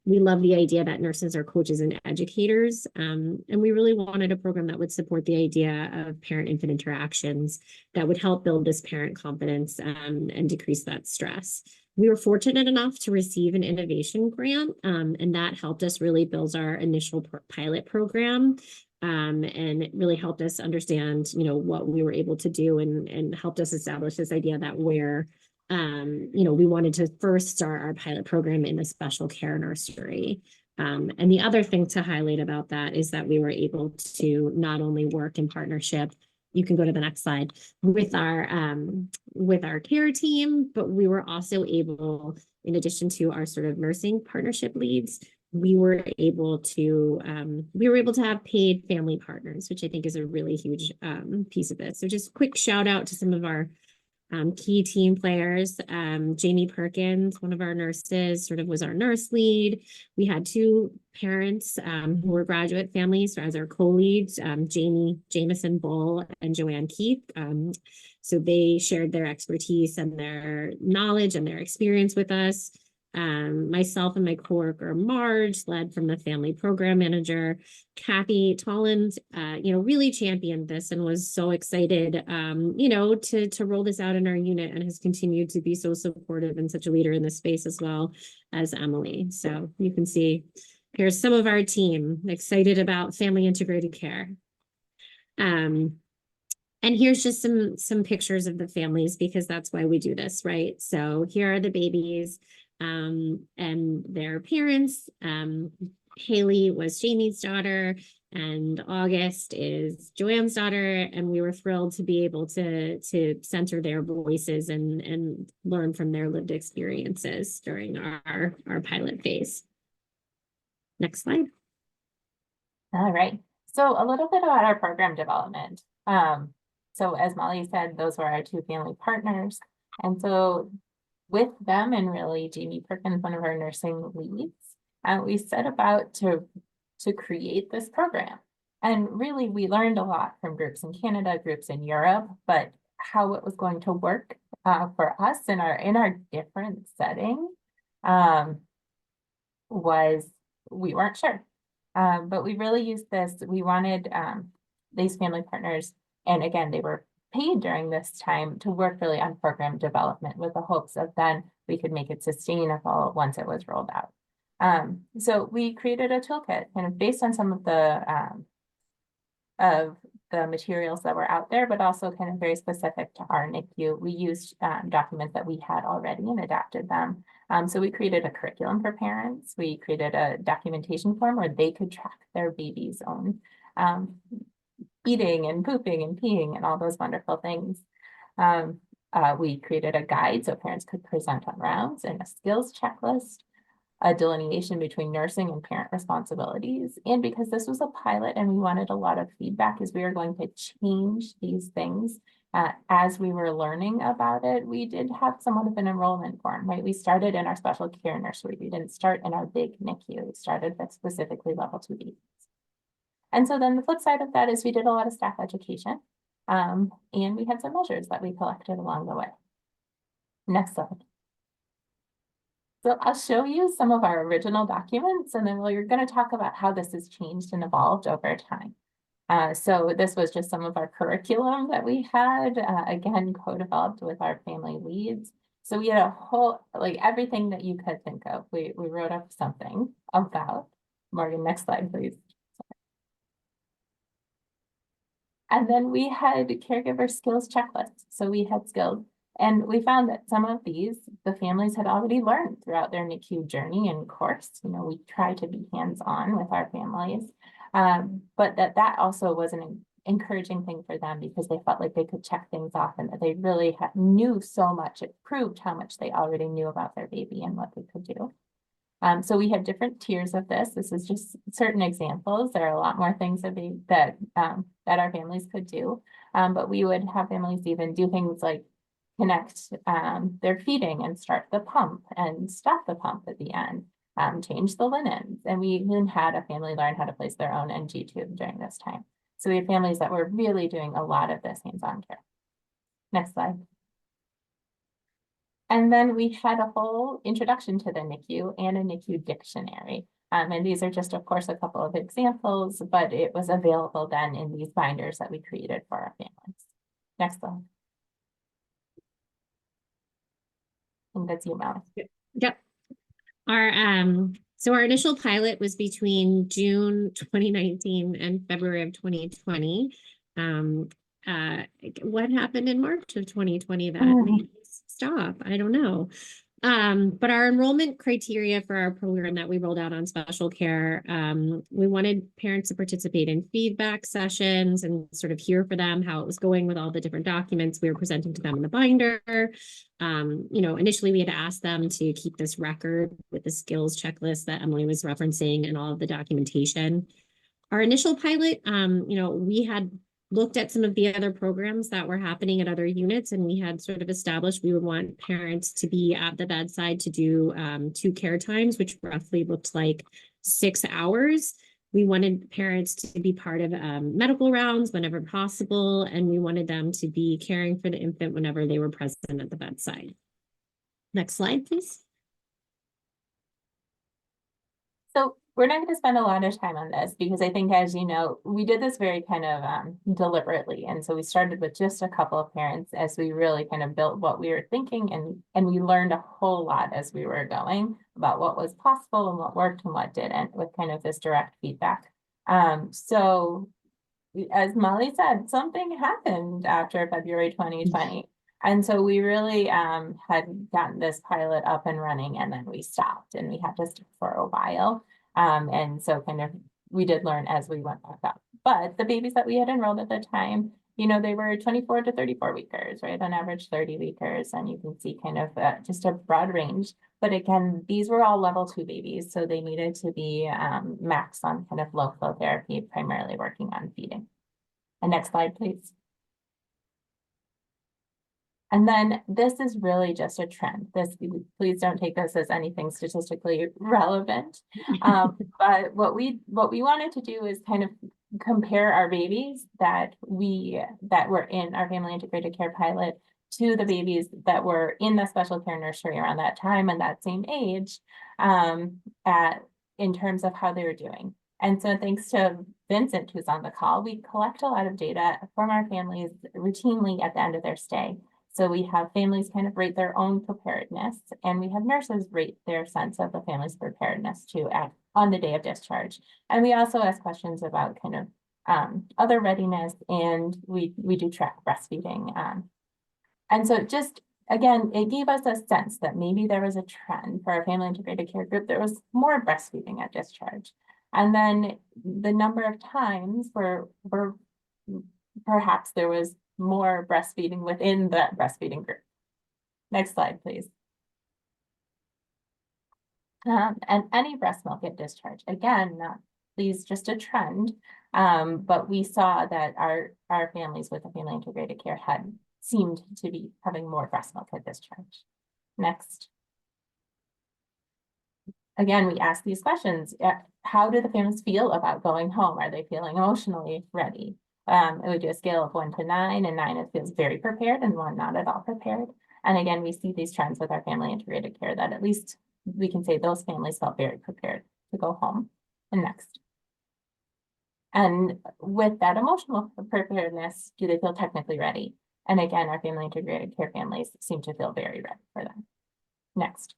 We love the idea that nurses are coaches and educators, and we really wanted a program that would support the idea of parent-infant interactions that would help build this parent confidence and decrease that stress. We were fortunate enough to receive an innovation grant, and that helped us really build our initial pilot program. And it really helped us understand, what we were able to do and helped us establish this idea that we wanted to first start our pilot program in a special care nursery. And the other thing to highlight about that is that we were able to not only work in partnership, you can go to the next slide, with our care team, but we were also able, in addition to our sort of nursing partnership leads, we were able to have paid family partners, which I think is a really huge piece of this. So just quick shout out to some of our key team players. Jamie Perkins, one of our nurses, sort of was our nurse lead. We had two parents who were graduate families as our co-leads, Jamie Jameson Bull and Joanne Keith. So they shared their expertise and their knowledge and their experience with us. Myself and my coworker Marge, led from the family program manager, Kathy Tolland, really championed this and was so excited, to roll this out in our unit, and has continued to be so supportive and such a leader in this space, as well as Emily. So you can see here's some of our team excited about family integrated care. And here's just some pictures of the families, because that's why we do this, right? So here are the babies and their parents. Haley was Jamie's daughter, and August is Joanne's daughter, and we were thrilled to be able to center their voices and learn from their lived experiences during our pilot phase. Next slide. All right. So a little bit about our program development. So as Molly said, those were our two family partners. And so with them, and really Jamie Perkins, one of our nursing leads, we set about to create this program. And really, we learned a lot from groups in Canada, groups in Europe, but how it was going to work for us in our different setting was, we weren't sure. But we really used this. We wanted these family partners, and again, they were paid during this time, to work really on program development with the hopes of then we could make it sustainable once it was rolled out. So we created a toolkit kind of based on some of the materials that were out there, but also kind of very specific to our NICU. We used documents that we had already and adapted them. So we created a curriculum for parents. We created a documentation form where they could track their baby's own eating and pooping and peeing and all those wonderful things. We created a guide so parents could present on rounds, and a skills checklist, a delineation between nursing and parent responsibilities. And because this was a pilot and we wanted a lot of feedback as we were going to change these things as we were learning about it, we did have somewhat of an enrollment form, right? We started in our special care nursery. We didn't start in our big NICU. We started with specifically level 2 babies. And so then the flip side of that is we did a lot of staff education, and we had some measures that we collected along the way. Next slide. So I'll show you some of our original documents, and then we're going to talk about how this has changed and evolved over time. So this was just some of our curriculum that we had, again, co-developed with our family leads. So we had a whole, like everything that you could think of, we wrote up something about. Morgan, next slide, please. And then we had caregiver skills checklists. So we had skills, and we found that some of these, the families had already learned throughout their NICU journey and course. We try to be hands-on with our families, but that also was an encouraging thing for them, because they felt like they could check things off and that they really knew so much. It proved how much they already knew about their baby and what they could do. So we have different tiers of this. This is just certain examples. There are a lot more things that our families could do, but we would have families even do things like connect their feeding and start the pump and stop the pump at the end. changed the linens, and we even had a family learn how to place their own NG tube during this time. So we had families that were really doing a lot of this hands-on care. Next slide. And then we had a whole introduction to the NICU and a NICU dictionary. And these are just, of course, a couple of examples, but it was available then in these binders that we created for our families. Next slide. And that's you, Mel. Yep. So our initial pilot was between June 2019 and February of 2020. What happened in March of 2020 that made us stop? I don't know. But our enrollment criteria for our program that we rolled out on special care, we wanted parents to participate in feedback sessions and sort of hear for them how it was going with all the different documents we were presenting to them in the binder. Initially we had asked them to keep this record with the skills checklist that Emily was referencing and all of the documentation. Our initial pilot, we had looked at some of the other programs that were happening at other units, and we had sort of established we would want parents to be at the bedside to do 2 care times, which roughly looked like 6 hours. We wanted parents to be part of medical rounds whenever possible, and we wanted them to be caring for the infant whenever they were present at the bedside. Next slide, please. So we're not going to spend a lot of time on this because I think, as you know, we did this very kind of deliberately. And so we started with just a couple of parents as we really kind of built what we were thinking, and we learned a whole lot as we were going about what was possible and what worked and what didn't with kind of this direct feedback. So as Molly said, something happened after February 2020. And so we really had gotten this pilot up and running, and then we stopped, and we had to stop for a while. And so kind of we did learn as we went back up. But the babies that we had enrolled at the time, they were 24 to 34 weekers, right? On average 30 weekers. And you can see kind of just a broad range. But again, these were all level 2 babies. So they needed to be maxed on kind of low flow therapy, primarily working on feeding. And next slide, please. And then this is really just a trend. Please don't take this as anything statistically relevant. But what we wanted to do is kind of compare our babies that were in our family integrated care pilot to the babies that were in the special care nursery around that time and that same age, in terms of how they were doing. And so thanks to Vincent, who's on the call, we collect a lot of data from our families routinely at the end of their stay. So we have families kind of rate their own preparedness, and we have nurses rate their sense of the family's preparedness too on the day of discharge. And we also ask questions about kind of other readiness, and we do track breastfeeding. And so just, again, it gave us a sense that maybe there was a trend for our family integrated care group. There was more breastfeeding at discharge. And then the number of times where perhaps there was more breastfeeding within that breastfeeding group. Next slide, please. And any breast milk at discharge, again, not please, just a trend, but we saw that our families with the family integrated care had seemed to be having more breast milk at discharge. Next. Again, we ask these questions. How do the families feel about going home? Are they feeling emotionally ready? It would do a scale of 1 to 9, and 9 it feels very prepared, and 1 not at all prepared. And again, we see these trends with our family integrated care that at least we can say those families felt very prepared to go home. And next. And with that emotional preparedness, do they feel technically ready? And again, our family integrated care families seem to feel very ready for them. Next.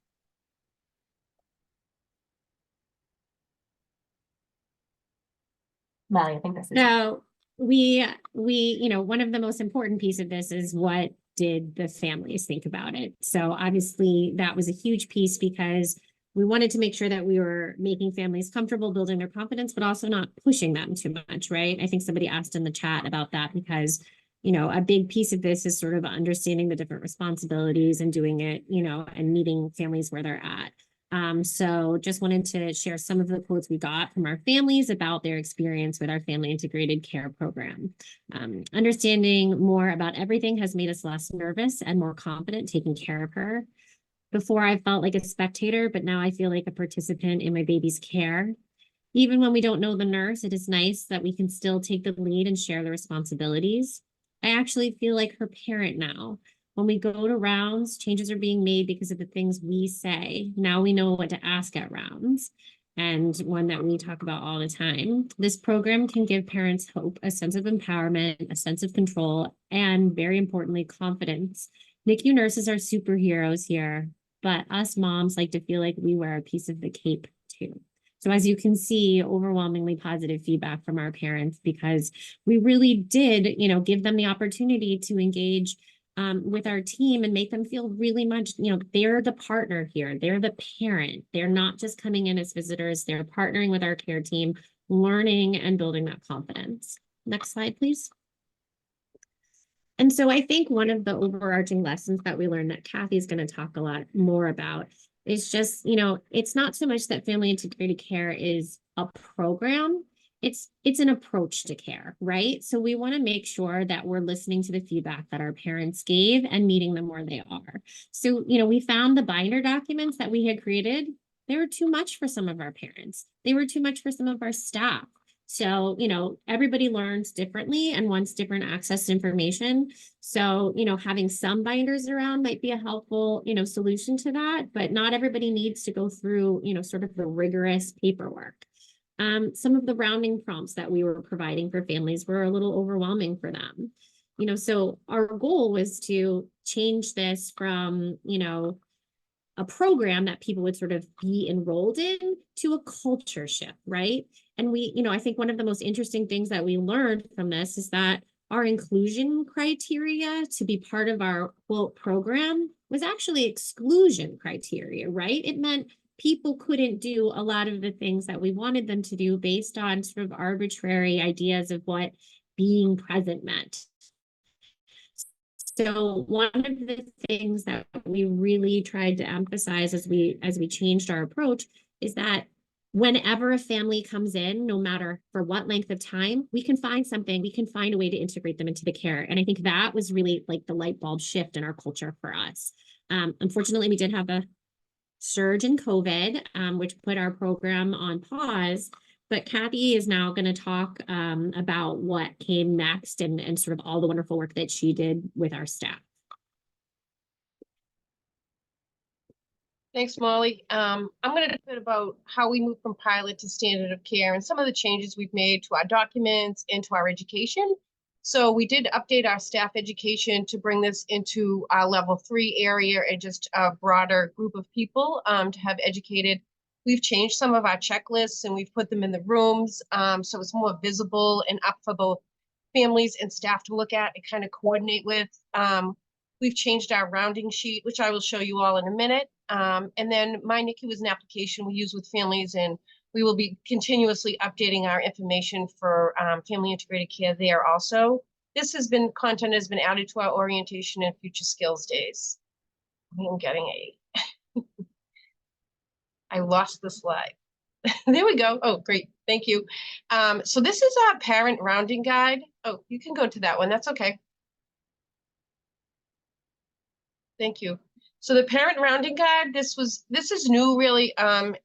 Molly, I think this is. So we, one of the most important piece of this is what did the families think about it? So obviously that was a huge piece because we wanted to make sure that we were making families comfortable, building their confidence, but also not pushing them too much, right? I think somebody asked in the chat about that because, a big piece of this is sort of understanding the different responsibilities and doing it, and meeting families where they're at. So just wanted to share some of the quotes we got from our families about their experience with our family integrated care program. Understanding more about everything has made us less nervous and more confident taking care of her. Before I felt like a spectator, but now I feel like a participant in my baby's care. Even when we don't know the nurse, it is nice that we can still take the lead and share the responsibilities. I actually feel like her parent now. When we go to rounds, changes are being made because of the things we say. Now we know what to ask at rounds, and one that we talk about all the time. This program can give parents hope, a sense of empowerment, a sense of control, and very importantly, confidence. NICU nurses are superheroes here, but us moms like to feel like we wear a piece of the cape too. So as you can see, overwhelmingly positive feedback from our parents, because we really did, give them the opportunity to engage with our team and make them feel really much, they're the partner here. They're the parent. They're not just coming in as visitors. They're partnering with our care team, learning and building that confidence. Next slide, please. And so I think one of the overarching lessons that we learned that Kathy's going to talk a lot more about is just, it's not so much that family integrated care is a program. It's an approach to care, right? So we want to make sure that we're listening to the feedback that our parents gave and meeting them where they are. So, we found the binder documents that we had created, they were too much for some of our parents. They were too much for some of our staff. So, everybody learns differently and wants different access to information. So, having some binders around might be a helpful, solution to that, but not everybody needs to go through, sort of the rigorous paperwork. Some of the rounding prompts that we were providing for families were a little overwhelming for them. So our goal was to change this from, a program that people would sort of be enrolled in to a culture shift, right? And we, I think one of the most interesting things that we learned from this is that our inclusion criteria to be part of our quote program was actually exclusion criteria, right? It meant people couldn't do a lot of the things that we wanted them to do based on sort of arbitrary ideas of what being present meant. So one of the things that we really tried to emphasize as we changed our approach is that whenever a family comes in, no matter for what length of time, we can find something, we can find a way to integrate them into the care. And I think that was really like the light bulb shift in our culture for us. Unfortunately, we did have a surge in COVID, which put our program on pause. But Kathy is now going to talk about what came next and sort of all the wonderful work that she did with our staff. Thanks, Molly. I'm going to talk a bit about how we moved from pilot to standard of care and some of the changes we've made to our documents and to our education. So we did update our staff education to bring this into our level 3 area and just a broader group of people to have educated. We've changed some of our checklists and we've put them in the rooms so it's more visible and up for both families and staff to look at and kind of coordinate with. We've changed our rounding sheet, which I will show you all in a minute. And then My NICU is an application we use with families, and we will be continuously updating our information for family integrated care there also. Content has been added to our orientation and future skills days. I'm getting I lost the slide. There we go. Oh, great. Thank you. So this is our parent rounding guide. Oh, you can go to that one. That's okay. Thank you. So the parent rounding guide, this is new really.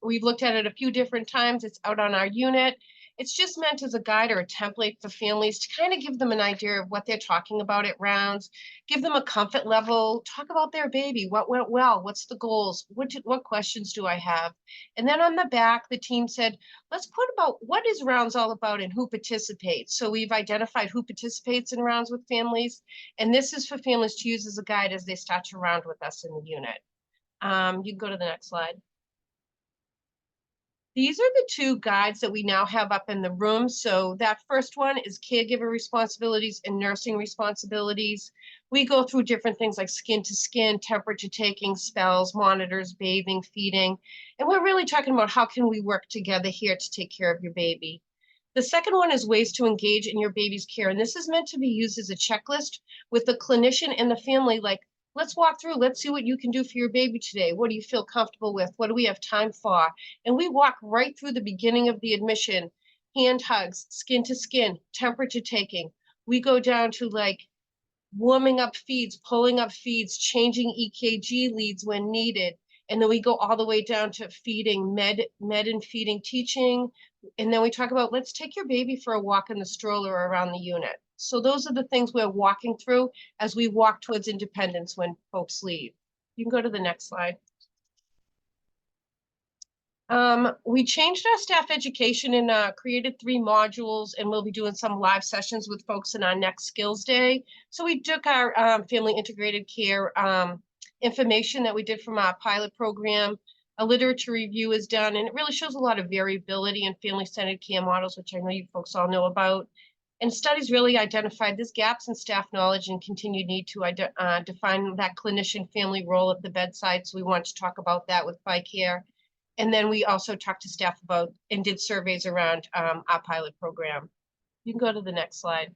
We've looked at it a few different times. It's out on our unit. It's just meant as a guide or a template for families to kind of give them an idea of what they're talking about at rounds, give them a comfort level, talk about their baby, what went well, what's the goals, what questions do I have? And then on the back, the team said, let's put about what is rounds all about and who participates. So we've identified who participates in rounds with families, and this is for families to use as a guide as they start to round with us in the unit. You can go to the next slide. These are the two guides that we now have up in the room. So that first one is caregiver responsibilities and nursing responsibilities. We go through different things like skin to skin, temperature taking, spells, monitors, bathing, feeding. And we're really talking about how can we work together here to take care of your baby. The second one is ways to engage in your baby's care. And this is meant to be used as a checklist with the clinician and the family, like, let's walk through, let's see what you can do for your baby today. What do you feel comfortable with? What do we have time for? And we walk right through the beginning of the admission, hand hugs, skin to skin, temperature taking. We go down to like warming up feeds, pulling up feeds, changing EKG leads when needed, And then we go all the way down to feeding, med and feeding teaching. And then we talk about, let's take your baby for a walk in the stroller around the unit. So those are the things we're walking through as we walk towards independence when folks leave. You can go to the next slide. We changed our staff education and created 3 modules, and we'll be doing some live sessions with folks in our next skills day. So we took our family integrated care information that we did from our pilot program. A literature review is done, and it really shows a lot of variability in family-centered care models, which I know you folks all know about. And studies really identified there's gaps in staff knowledge and continued need to define that clinician family role at the bedside. So we want to talk about that with FICARE. And then we also talked to staff about and did surveys around our pilot program. You can go to the next slide.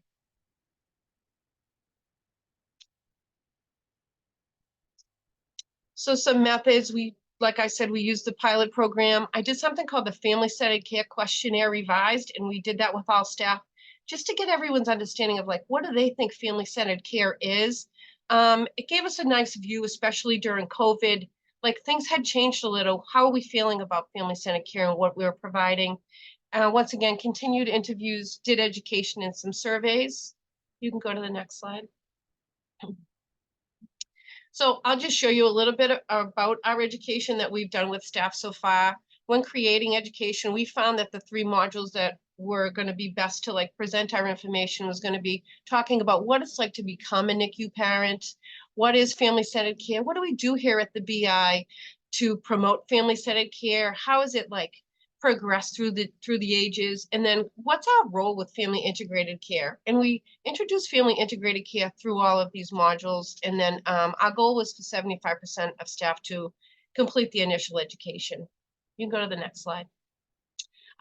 So some methods, like I said, we used the pilot program. I did something called the Family-Centered Care Questionnaire Revised, and we did that with all staff just to get everyone's understanding of like, what do they think family-centered care is? It gave us a nice view, especially during COVID. Like things had changed a little. How are we feeling about family-centered care and what we were providing? Once again, continued interviews, did education and some surveys. You can go to the next slide. So I'll just show you a little bit about our education that we've done with staff so far. When creating education, we found that the 3 modules that were going to be best to like present our information was going to be talking about what it's like to become a NICU parent. What is family-centered care? What do we do here at the BI to promote family-centered care? How is it like progress through the ages? And then what's our role with family integrated care? And we introduced family integrated care through all of these modules. And then our goal was for 75% of staff to complete the initial education. You can go to the next slide.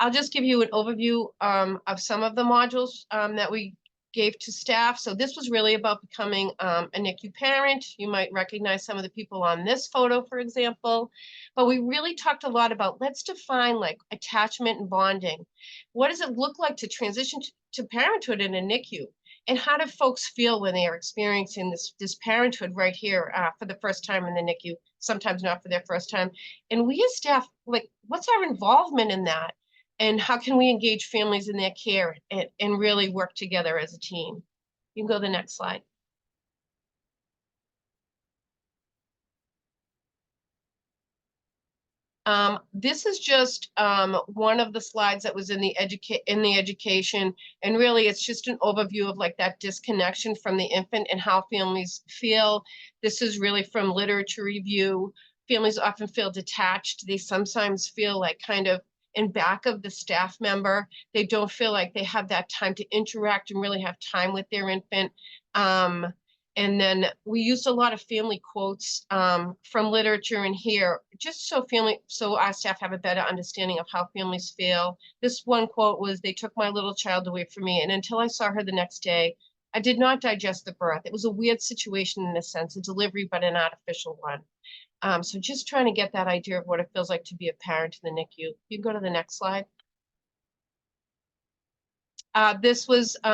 I'll just give you an overview of some of the modules that we gave to staff. So this was really about becoming a NICU parent. You might recognize some of the people on this photo, for example, but we really talked a lot about, let's define like attachment and bonding. What does it look like to transition to parenthood in a NICU? And how do folks feel when they are experiencing this parenthood right here for the first time in the NICU, sometimes not for their first time? And we as staff, like, what's our involvement in that? And how can we engage families in their care and really work together as a team? You can go to the next slide. This is just one of the slides that was in the education, and really it's just an overview of like that disconnection from the infant and how families feel. This is really from literature review. Families often feel detached. They sometimes feel like kind of in back of the staff member. They don't feel like they have that time to interact and really have time with their infant. And then we used a lot of family quotes from literature in here, just so our staff have a better understanding of how families feel. This one quote was, "They took my little child away from me, and until I saw her the next day, I did not digest the birth. It was a weird situation in a sense, a delivery, but an artificial one." So just trying to get that idea of what it feels like to be a parent in the NICU. You can go to the next slide. This was in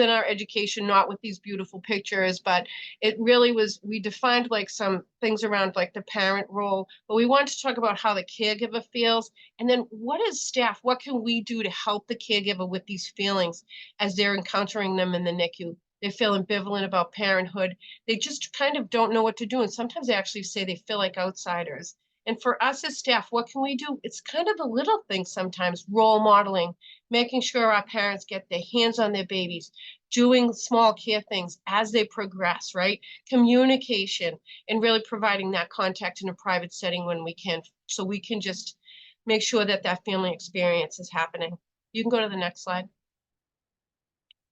our education, not with these beautiful pictures, but it really was, we defined like some things around like the parent role, but we wanted to talk about how the caregiver feels. And then what is staff, what can we do to help the caregiver with these feelings as they're encountering them in the NICU? They feel ambivalent about parenthood. They just kind of don't know what to do. And sometimes they actually say they feel like outsiders. And for us as staff, what can we do? It's kind of the little things sometimes, role modeling, making sure our parents get their hands on their babies, doing small care things as they progress, right? Communication, and really providing that contact in a private setting when we can, so we can just make sure that that family experience is happening. You can go to the next slide.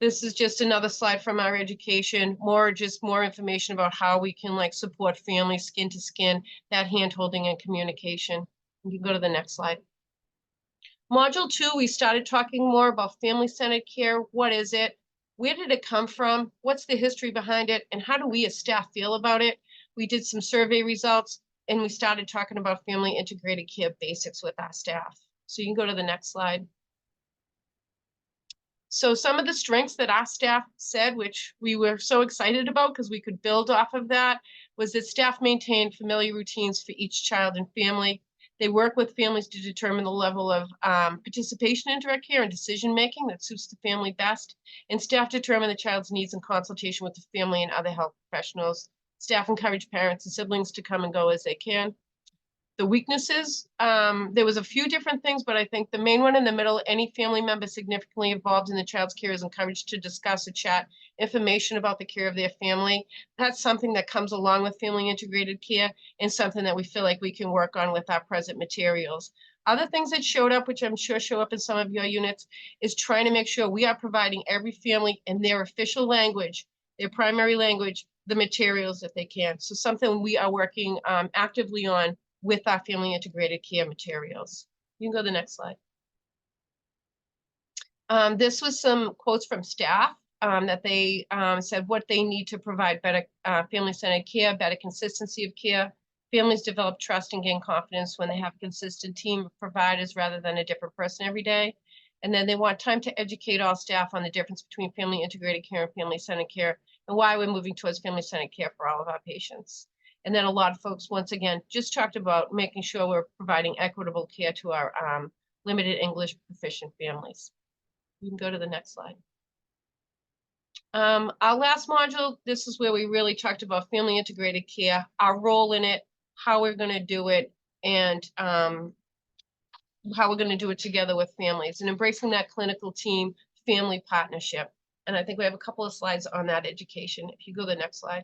This is just another slide from our education, more information about how we can like support families skin to skin, that hand holding and communication. You can go to the next slide. Module 2, we started talking more about family-centered care. What is it? Where did it come from? What's the history behind it? And how do we as staff feel about it? We did some survey results, and we started talking about family integrated care basics with our staff. So you can go to the next slide. So some of the strengths that our staff said, which we were so excited about because we could build off of that, was that staff maintained familiar routines for each child and family. They work with families to determine the level of participation in direct care and decision-making that suits the family best. And staff determine the child's needs in consultation with the family and other health professionals. Staff encourage parents and siblings to come and go as they can. The weaknesses, there was a few different things, but I think the main one in the middle, any family member significantly involved in the child's care is encouraged to discuss or chat information about the care of their family. That's something that comes along with family integrated care and something that we feel like we can work on with our present materials. Other things that showed up, which I'm sure show up in some of your units, is trying to make sure we are providing every family in their official language, their primary language, the materials that they can. So something we are working actively on with our family integrated care materials. You can go to the next slide. This was some quotes from staff that they said what they need to provide better family-centered care, better consistency of care. Families develop trust and gain confidence when they have a consistent team of providers rather than a different person every day. And then they want time to educate all staff on the difference between family integrated care and family-centered care and why we're moving towards family-centered care for all of our patients. And then a lot of folks, once again, just talked about making sure we're providing equitable care to our limited English proficient families. You can go to the next slide. Our last module, this is where we really talked about family integrated care, our role in it, how we're going to do it, and how we're going to do it together with families and embracing that clinical team family partnership. And I think we have a couple of slides on that education. If you go to the next slide.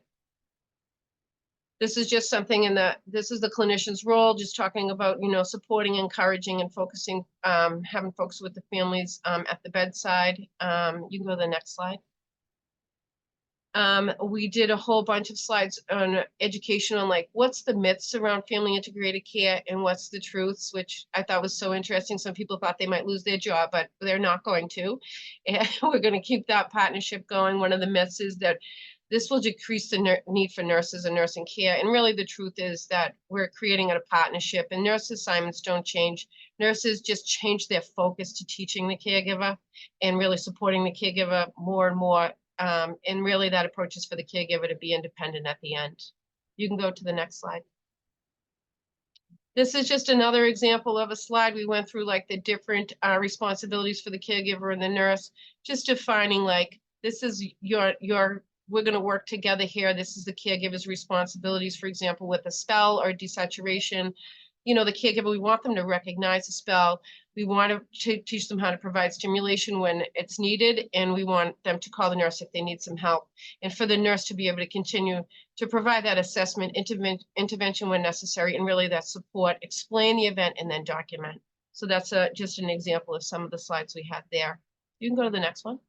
This is just something this is the clinician's role, just talking about, supporting, encouraging, and focusing, having folks with the families at the bedside. You can go to the next slide. We did a whole bunch of slides on education on what's the myths around family integrated care and what's the truths, which I thought was so interesting. Some people thought they might lose their job, but they're not going to. And we're going to keep that partnership going. One of the myths is that this will decrease the need for nurses and nursing care. And really the truth is that we're creating a partnership and nurse assignments don't change. Nurses just change their focus to teaching the caregiver and really supporting the caregiver more and more. And really that approach is for the caregiver to be independent at the end. You can go to the next slide. This is just another example of a slide. We went through the different responsibilities for the caregiver and the nurse, just defining this is we're going to work together here. This is the caregiver's responsibilities, for example, with a spell or desaturation. The caregiver, we want them to recognize a spell. We want to teach them how to provide stimulation when it's needed, and we want them to call the nurse if they need some help. And for the nurse to be able to continue to provide that assessment, intervention when necessary, and really that support, explain the event, and then document. So that's just an example of some of the slides we had there. You can go to the next one.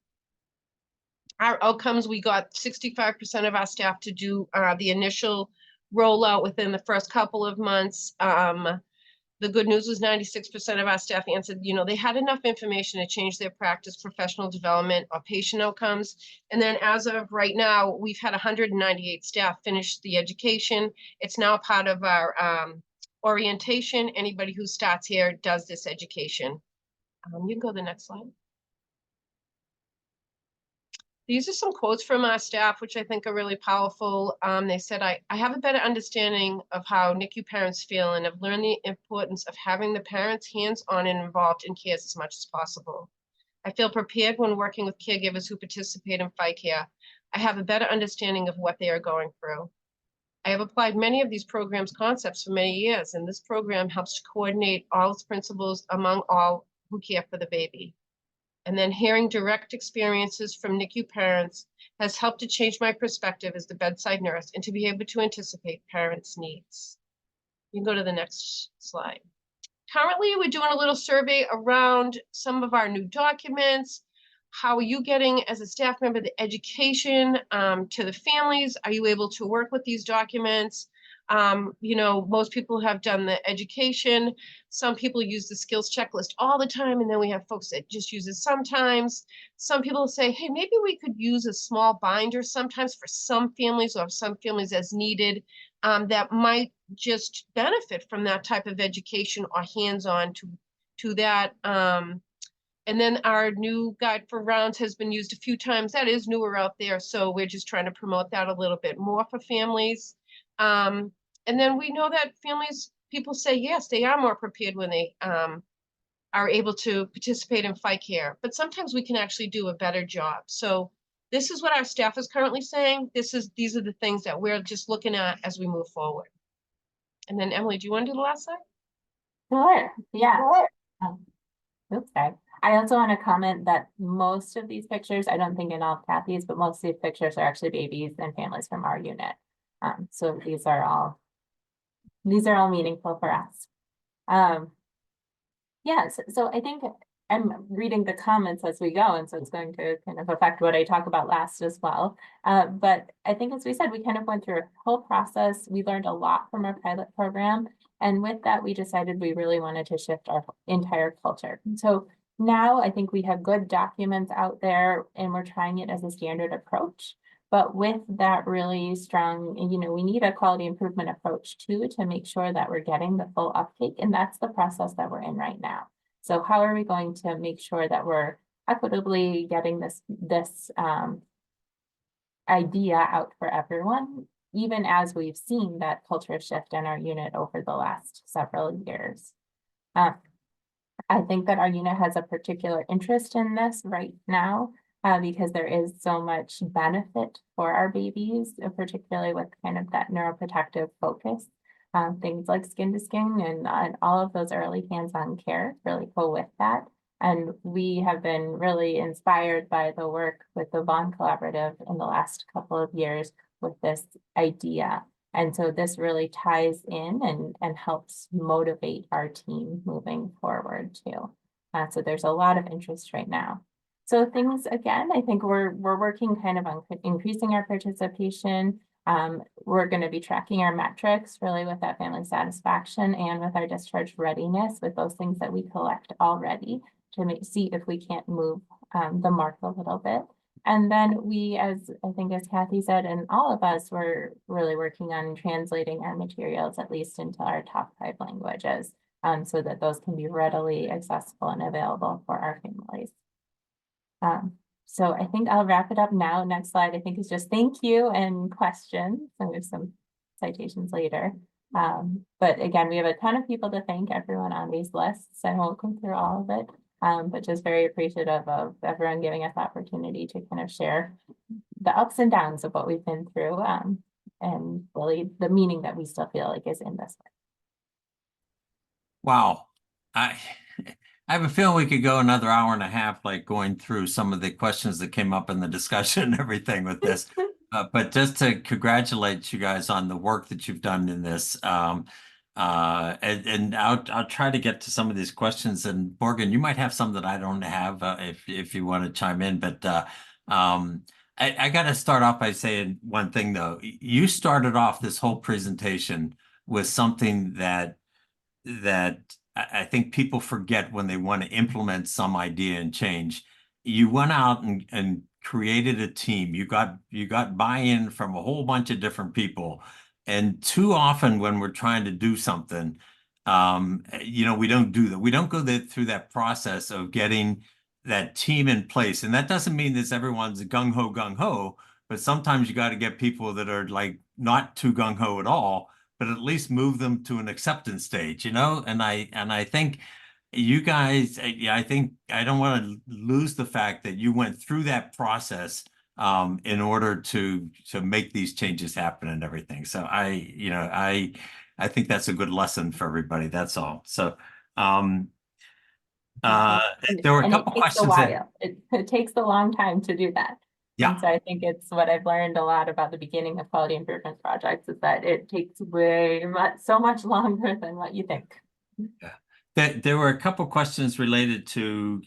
Our outcomes, we got 65% of our staff to do the initial rollout within the first couple of months. The good news was 96% of our staff answered, they had enough information to change their practice, professional development, or patient outcomes. And then as of right now, we've had 198 staff finish the education. It's now part of our orientation. Anybody who starts here does this education. You can go to the next slide. These are some quotes from our staff, which I think are really powerful. They said, I have a better understanding of how NICU parents feel and have learned the importance of having the parents hands-on and involved in care as much as possible. I feel prepared when working with caregivers who participate in FICARE. I have a better understanding of what they are going through. I have applied many of these programs' concepts for many years, and this program helps to coordinate all its principles among all who care for the baby. And then hearing direct experiences from NICU parents has helped to change my perspective as the bedside nurse and to be able to anticipate parents' needs. You can go to the next slide. Currently, we're doing a little survey around some of our new documents. How are you getting, as a staff member, the education to the families? Are you able to work with these documents? Most people have done the education. Some people use the skills checklist all the time, and then we have folks that just use it sometimes. Some people say, hey, maybe we could use a small binder sometimes for some families, or some families as needed, that might just benefit from that type of education or hands-on to that. And then our new guide for rounds has been used a few times. That is newer out there. So we're just trying to promote that a little bit more for families. And then we know that people say, yes, they are more prepared when they are able to participate in fight care. But sometimes we can actually do a better job. So this is what our staff is currently saying. These are the things that we're just looking at as we move forward. And then Emily, do you want to do the last slide? Sure, yeah. Oops, sorry. I also want to comment that most of these pictures, I don't think in all Kathy's, but most of these pictures are actually babies and families from our unit. So these are all meaningful for us. Yes, so I think I'm reading the comments as we go, and so it's going to kind of affect what I talk about last as well. But I think, as we said, we kind of went through a whole process. We learned a lot from our pilot program. And with that, we decided we really wanted to shift our entire culture. So now I think we have good documents out there, and we're trying it as a standard approach. But with that really strong, we need a quality improvement approach too, to make sure that we're getting the full uptake. And that's the process that we're in right now. So how are we going to make sure that we're equitably getting this idea out for everyone, even as we've seen that culture shift in our unit over the last several years? I think that our unit has a particular interest in this right now, because there is so much benefit for our babies, particularly with kind of that neuroprotective focus. Things like skin to skin and all of those early hands-on care really go with that. And we have been really inspired by the work with the Vaughn Collaborative in the last couple of years with this idea. And so this really ties in and helps motivate our team moving forward too. So there's a lot of interest right now. So things, again, I think we're working kind of on increasing our participation. We're going to be tracking our metrics really with that family satisfaction and with our discharge readiness, with those things that we collect already, to see if we can't move the mark a little bit. And then we, as Kathy said, and all of us, were really working on translating our materials, at least into our top 5 languages, so that those can be readily accessible and available for our families. So I think I'll wrap it up now. Next slide, I think, is just thank you and questions. And there's some citations later. But again, we have a ton of people to thank, everyone on these lists. I won't go through all of it, but just very appreciative of everyone giving us the opportunity to kind of share the ups and downs of what we've been through, and really the meaning that we still feel like is in this work. Wow. I have a feeling we could go another hour and a half, like going through some of the questions that came up in the discussion and everything with this. But just to congratulate you guys on the work that you've done in this. And I'll try to get to some of these questions. And Morgan, you might have some that I don't have, if you want to chime in. But I got to start off by saying one thing, though. You started off this whole presentation with something that I think people forget when they want to implement some idea and change. You went out and created a team. You got buy-in from a whole bunch of different people. And too often when we're trying to do something, we don't do that. We don't go through that process of getting that team in place. And that doesn't mean that everyone's gung-ho, but sometimes you got to get people that are like not too gung-ho at all, but at least move them to an acceptance stage, and I think you guys, I think I don't want to lose the fact that you went through that process in order to make these changes happen and everything. So I think that's a good lesson for everybody. That's all. So there were a couple questions. It takes a long time to do that. Yeah. And so I think it's what I've learned a lot about the beginning of quality improvement projects, is that it takes so much longer than what you think. Yeah. There were a couple questions related to,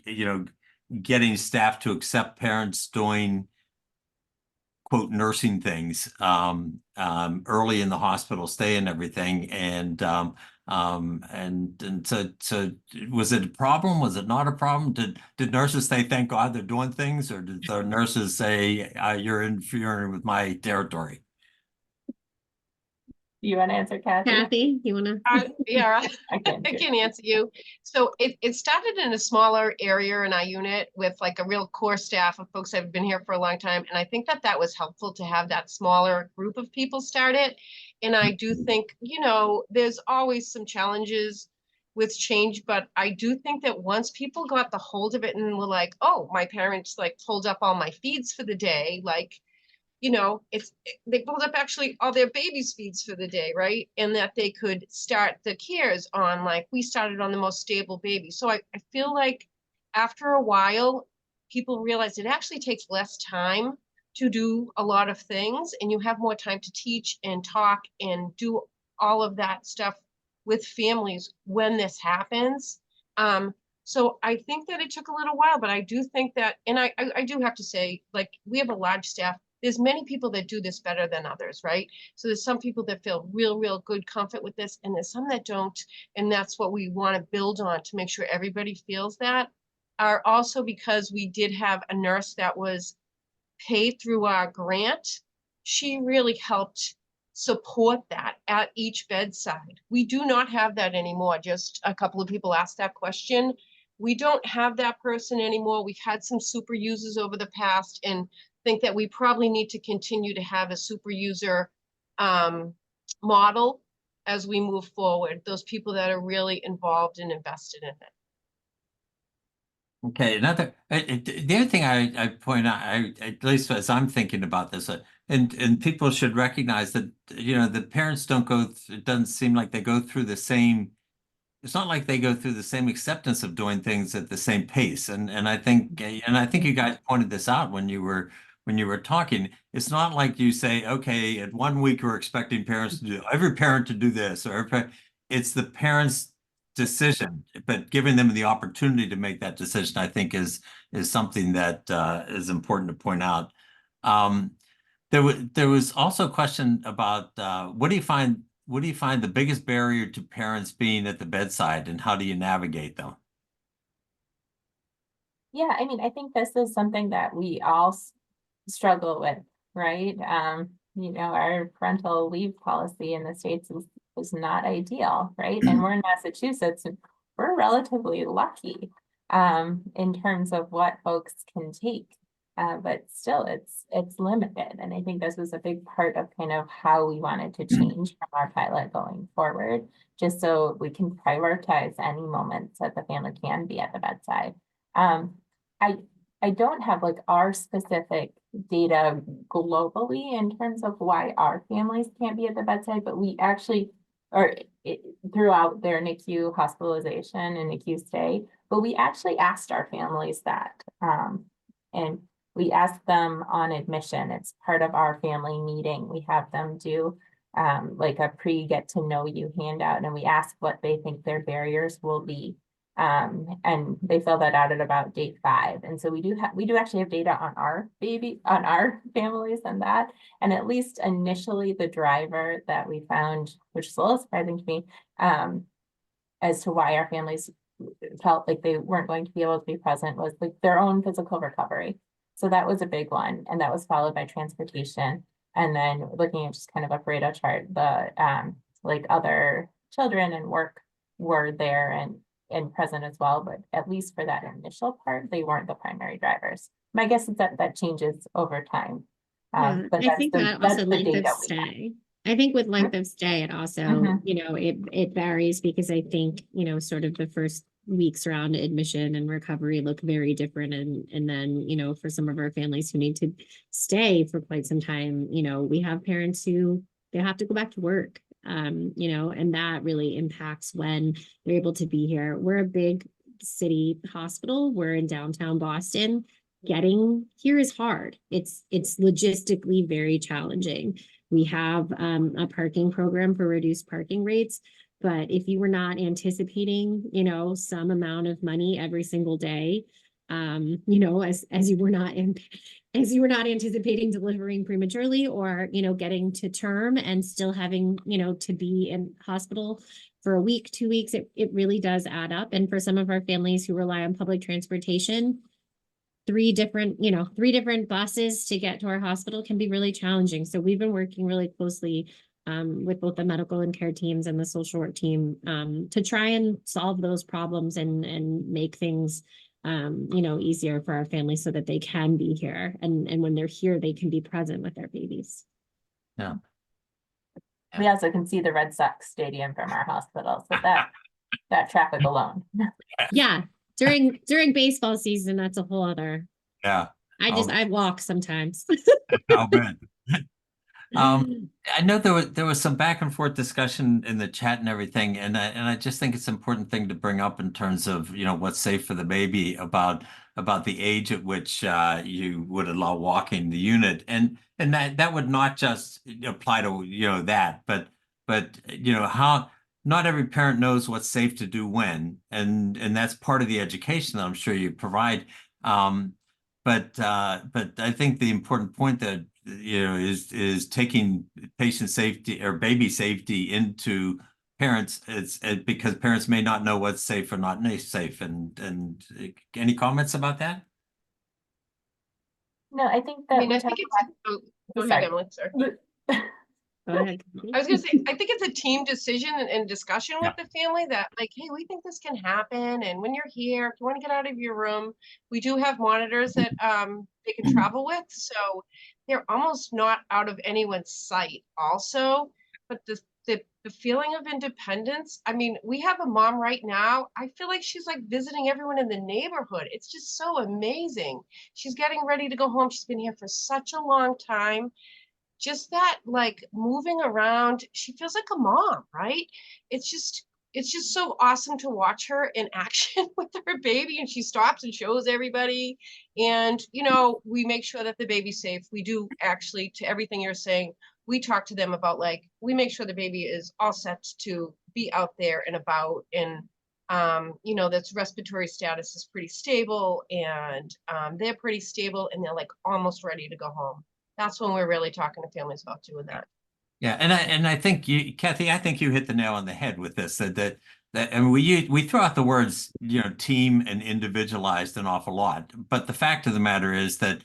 getting staff to accept parents doing, quote, nursing things early in the hospital stay and everything. And so was it a problem? Was it not a problem? Did nurses say, thank God they're doing things, or did the nurses say, you're interfering with my territory? You want to answer, Kathy? Kathy, you want to? Yeah, I can I too. can answer you. So it started in a smaller area in our unit with like a real core staff of folks that have been here for a long time. And I think that that was helpful to have that smaller group of people start it. And I do think, you know, there's always some challenges with change, but I do think that once people got the hold of it and were like, oh, my parents like pulled up all my feeds for the day, like, you know, they pulled up actually all their babies' feeds for the day, right? And that they could start the cares on, like, we started on the most stable baby. So I feel like after a while, people realize it actually takes less time to do a lot of things, and you have more time to teach and talk and do all of that stuff with families when this happens. So I think that it took a little while, but I do think that, and I do have to say, like, we have a large staff. There's many people that do this better than others, right? So there's some people that feel real good comfort with this, and there's some that don't. And that's what we want to build on to make sure everybody feels that. Are also because we did have a nurse that was paid through our grant. She really helped support that at each bedside. We do not have that anymore. Just a couple of people asked that question. We don't have that person anymore. We've had some super users over the past, and think that we probably need to continue to have a super user model as we move forward. Those people that are really involved and invested in it. Okay, the other thing I point out, at least as I'm thinking about this, and people should recognize that, you know, the parents don't go, it doesn't seem like they go through the same, it's not like they go through the same acceptance of doing things at the same pace. And I think you guys pointed this out when you were talking. It's not like you say, okay, at 1 week we're expecting parents to do, every parent to do this, or it's the parents' decision, but giving them the opportunity to make that decision, I think is something that is important to point out. There was also a question about what do you find the biggest barrier to parents being at the bedside, and how do you navigate them? Yeah, I mean, I think this is something that we all struggle with, right? You know, our parental leave policy in the States is not ideal, right? And we're in Massachusetts, and we're relatively lucky in terms of what folks can take. But still, it's limited. And I think this was a big part of kind of how we wanted to change from our pilot going forward, just so we can prioritize any moments that the family can be at the bedside. I don't have like our specific data globally in terms of why our families can't be at the bedside, but we actually, throughout their NICU hospitalization and NICU stay, but we actually asked our families that. And we asked them on admission. It's part of our family meeting. We have them do like a pre-get to know you handout, and we ask what they think their barriers will be. And they fill that out at about day 5. And so we do actually have data on our families and that. And at least initially the driver that we found, which is a little surprising to me, as to why our families felt like they weren't going to be able to be present, was like their own physical recovery. So that was a big one. And that was followed by transportation. And then looking at just kind of a Pareto chart, the like other children and work were there and present as well, but at least for that initial part, they weren't the primary drivers. My guess is that changes over time. But I think that also length of stay. I think with length of stay, it also, you know, it varies, because I think, you know, sort of the first weeks around admission and recovery look very different. And then, you know, for some of our families who need to stay for quite some time, you know, we have parents who they have to go back to work. You know, and that really impacts when they're able to be here. We're a big city hospital. We're in downtown Boston. Getting here is hard. It's logistically very challenging. We have a parking program for reduced parking rates, but if you were not anticipating, you know, some amount of money every single day, you know, as you were not anticipating delivering prematurely, or, you know, getting to term and still having, you know, to be in hospital for a week, 2 weeks, it really does add up. And for some of our families who rely on public transportation, 3 different buses to get to our hospital can be really challenging. So we've been working really closely with both the medical and care teams and the social work team, to try and solve those problems and make things, easier for our families so that they can be here. And when they're here, they can be present with their babies. Yeah. We also can see the Red Sox stadium from our hospital, so that traffic alone. Yeah, during baseball season, that's a whole other. Yeah. I walk sometimes. I'll bet. I know there was some back and forth discussion in the chat and everything, and I just think it's an important thing to bring up in terms of what's safe for the baby about the age at which you would allow walking the unit, and that would not just apply to that, but how not every parent knows what's safe to do when, and that's part of the education that I'm sure you provide. But I think the important point that is taking patient safety or baby safety into parents because parents may not know what's safe or not safe. And any comments about that? No, I think that I think it's go ahead, Emily. Sorry. Go ahead. I was gonna say, I think it's a team decision and discussion with the family that like, hey, we think this can happen. And when you're here, if you want to get out of your room, we do have monitors that they can travel with. So they're almost not out of anyone's sight also. But the feeling of independence, I mean, we have a mom right now. I feel like she's like visiting everyone in the neighborhood. It's just so amazing. She's getting ready to go home. She's been here for such a long time. Just that like moving around, she feels like a mom, right? It's just so awesome to watch her in action with her baby, and she stops and shows everybody. And we make sure that the baby's safe. We do actually, to everything you're saying, we talk to them about like, we make sure the baby is all set to be out there and about, and that's respiratory status is pretty stable, and they're pretty stable, and they're like almost ready to go home. That's when we're really talking to families about doing that. Yeah, and I think Kathy, I think you hit the nail on the head with this. That and we throw out the words team and individualized an awful lot, but the fact of the matter is that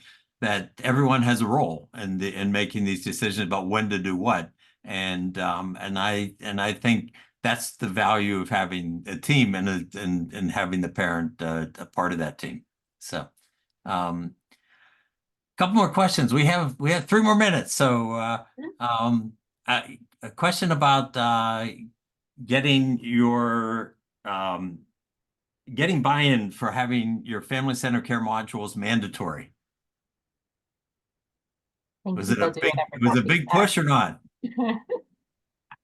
everyone has a role in making these decisions about when to do what, and I think that's the value of having a team and having the parent a part of that team. So. Couple more questions. We have 3 more minutes. So a question about getting buy-in for having your family center care modules mandatory. Was it a big push or not?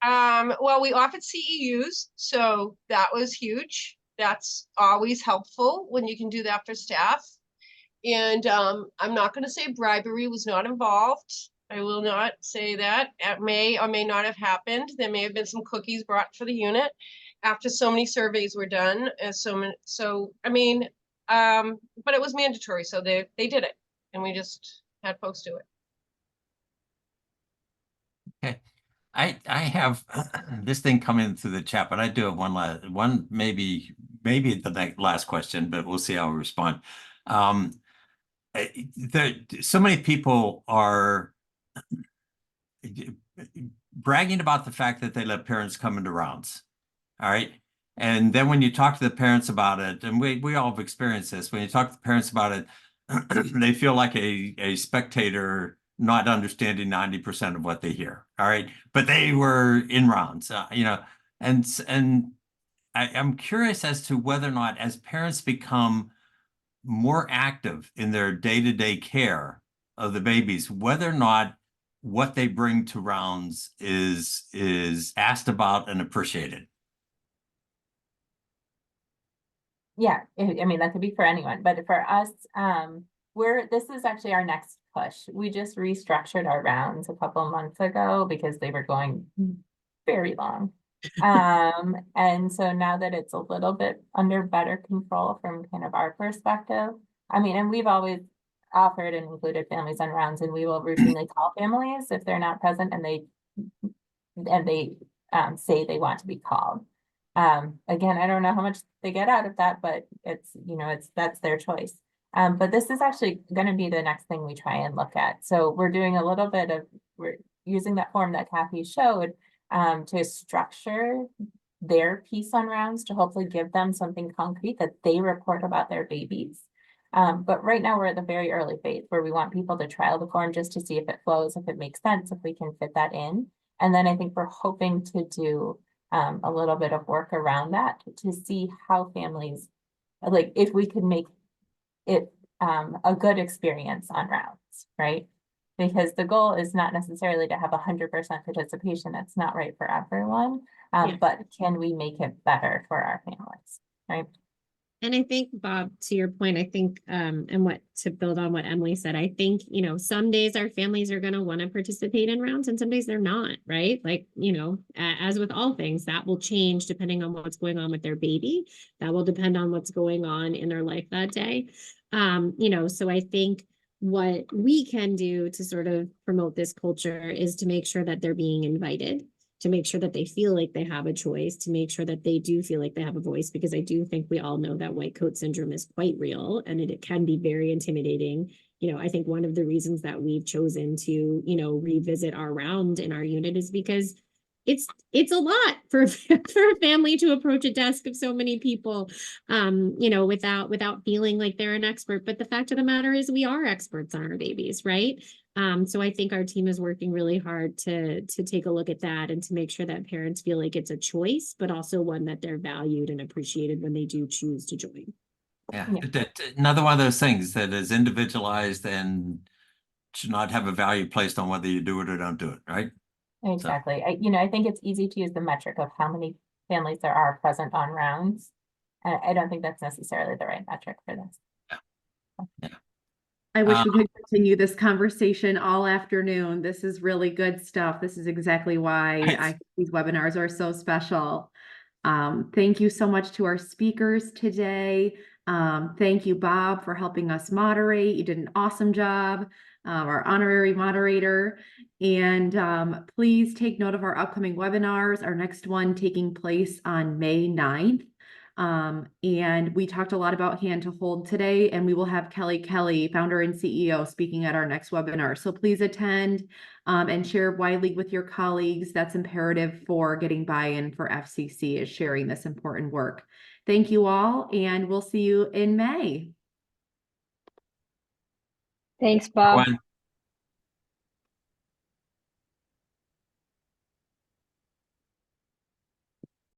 Well, we offered CEUs, so that was huge. That's always helpful when you can do that for staff. And I'm not going to say bribery was not involved. I will not say that. It may or may not have happened. There may have been some cookies brought for the unit after so many surveys were done. So I mean, but it was mandatory, so they did it, and we just had folks do it. Okay, I have this thing coming through the chat, but I do have one maybe the last question, but we'll see how we respond. So many people are bragging about the fact that they let parents come into rounds. All right. And then when you talk to the parents about it, and we all have experienced this, when you talk to the parents about it, they feel like a spectator not understanding 90% of what they hear. All right. But they were in rounds, and I'm curious as to whether or not, as parents become more active in their day-to-day care of the babies, whether or not what they bring to rounds is asked about and appreciated. Yeah, I mean, that could be for anyone, but for us, this is actually our next push. We just restructured our rounds a couple of months ago because they were going very long. And so now that it's a little bit under better control from kind of our perspective, I mean, and we've always offered and included families on rounds, and we will routinely call families if they're not present and they say they want to be called. Again, I don't know how much they get out of that, but that's their choice. But this is actually going to be the next thing we try and look at. So we're doing a little bit of, using that form that Kathy showed to structure their piece on rounds to hopefully give them something concrete that they report about their babies. But right now we're at the very early phase where we want people to trial the form just to see if it flows, if it makes sense, if we can fit that in. And then I think we're hoping to do a little bit of work around that to see how families, like if we could make it a good experience on rounds, right? Because the goal is not necessarily to have 100% participation. That's not right for everyone. But can we make it better for our families, right? And I think, Bob, to your point, I think, and what to build on what Emily said, I think, you know, some days our families are going to want to participate in rounds and some days they're not, right? Like, you know, as with all things, that will change depending on what's going on with their baby. That will depend on what's going on in their life that day. You know, so I think what we can do to sort of promote this culture is to make sure that they're being invited, to make sure that they feel like they have a choice, to make sure that they do feel like they have a voice, because I do think we all know that white coat syndrome is quite real and it can be very intimidating. You know, I think one of the reasons that we've chosen to, you know, revisit our round in our unit is because it's a lot for a family to approach a desk of so many people, you know, without feeling like they're an expert. But the fact of the matter is we are experts on our babies, right? So I think our team is working really hard to take a look at that and to make sure that parents feel like it's a choice, but also one that they're valued and appreciated when they do choose to join. Yeah, another one of those things that is individualized and should not have a value placed on whether you do it or don't do it, right? Exactly. I think it's easy to use the metric of how many families there are present on rounds. I don't think that's necessarily the right metric for this. Yeah. I wish we could continue this conversation all afternoon. This is really good stuff. This is exactly why these webinars are so special. Thank you so much to our speakers today. Thank you, Bob, for helping us moderate. You did an awesome job, our honorary moderator. And please take note of our upcoming webinars, our next one taking place on May 9th. And we talked a lot about hand to hold today, and we will have Kelly, founder and CEO, speaking at our next webinar. So please attend and share widely with your colleagues. That's imperative for getting buy-in for FCC, is sharing this important work. Thank you all, and we'll see you in May. Thanks, Bob.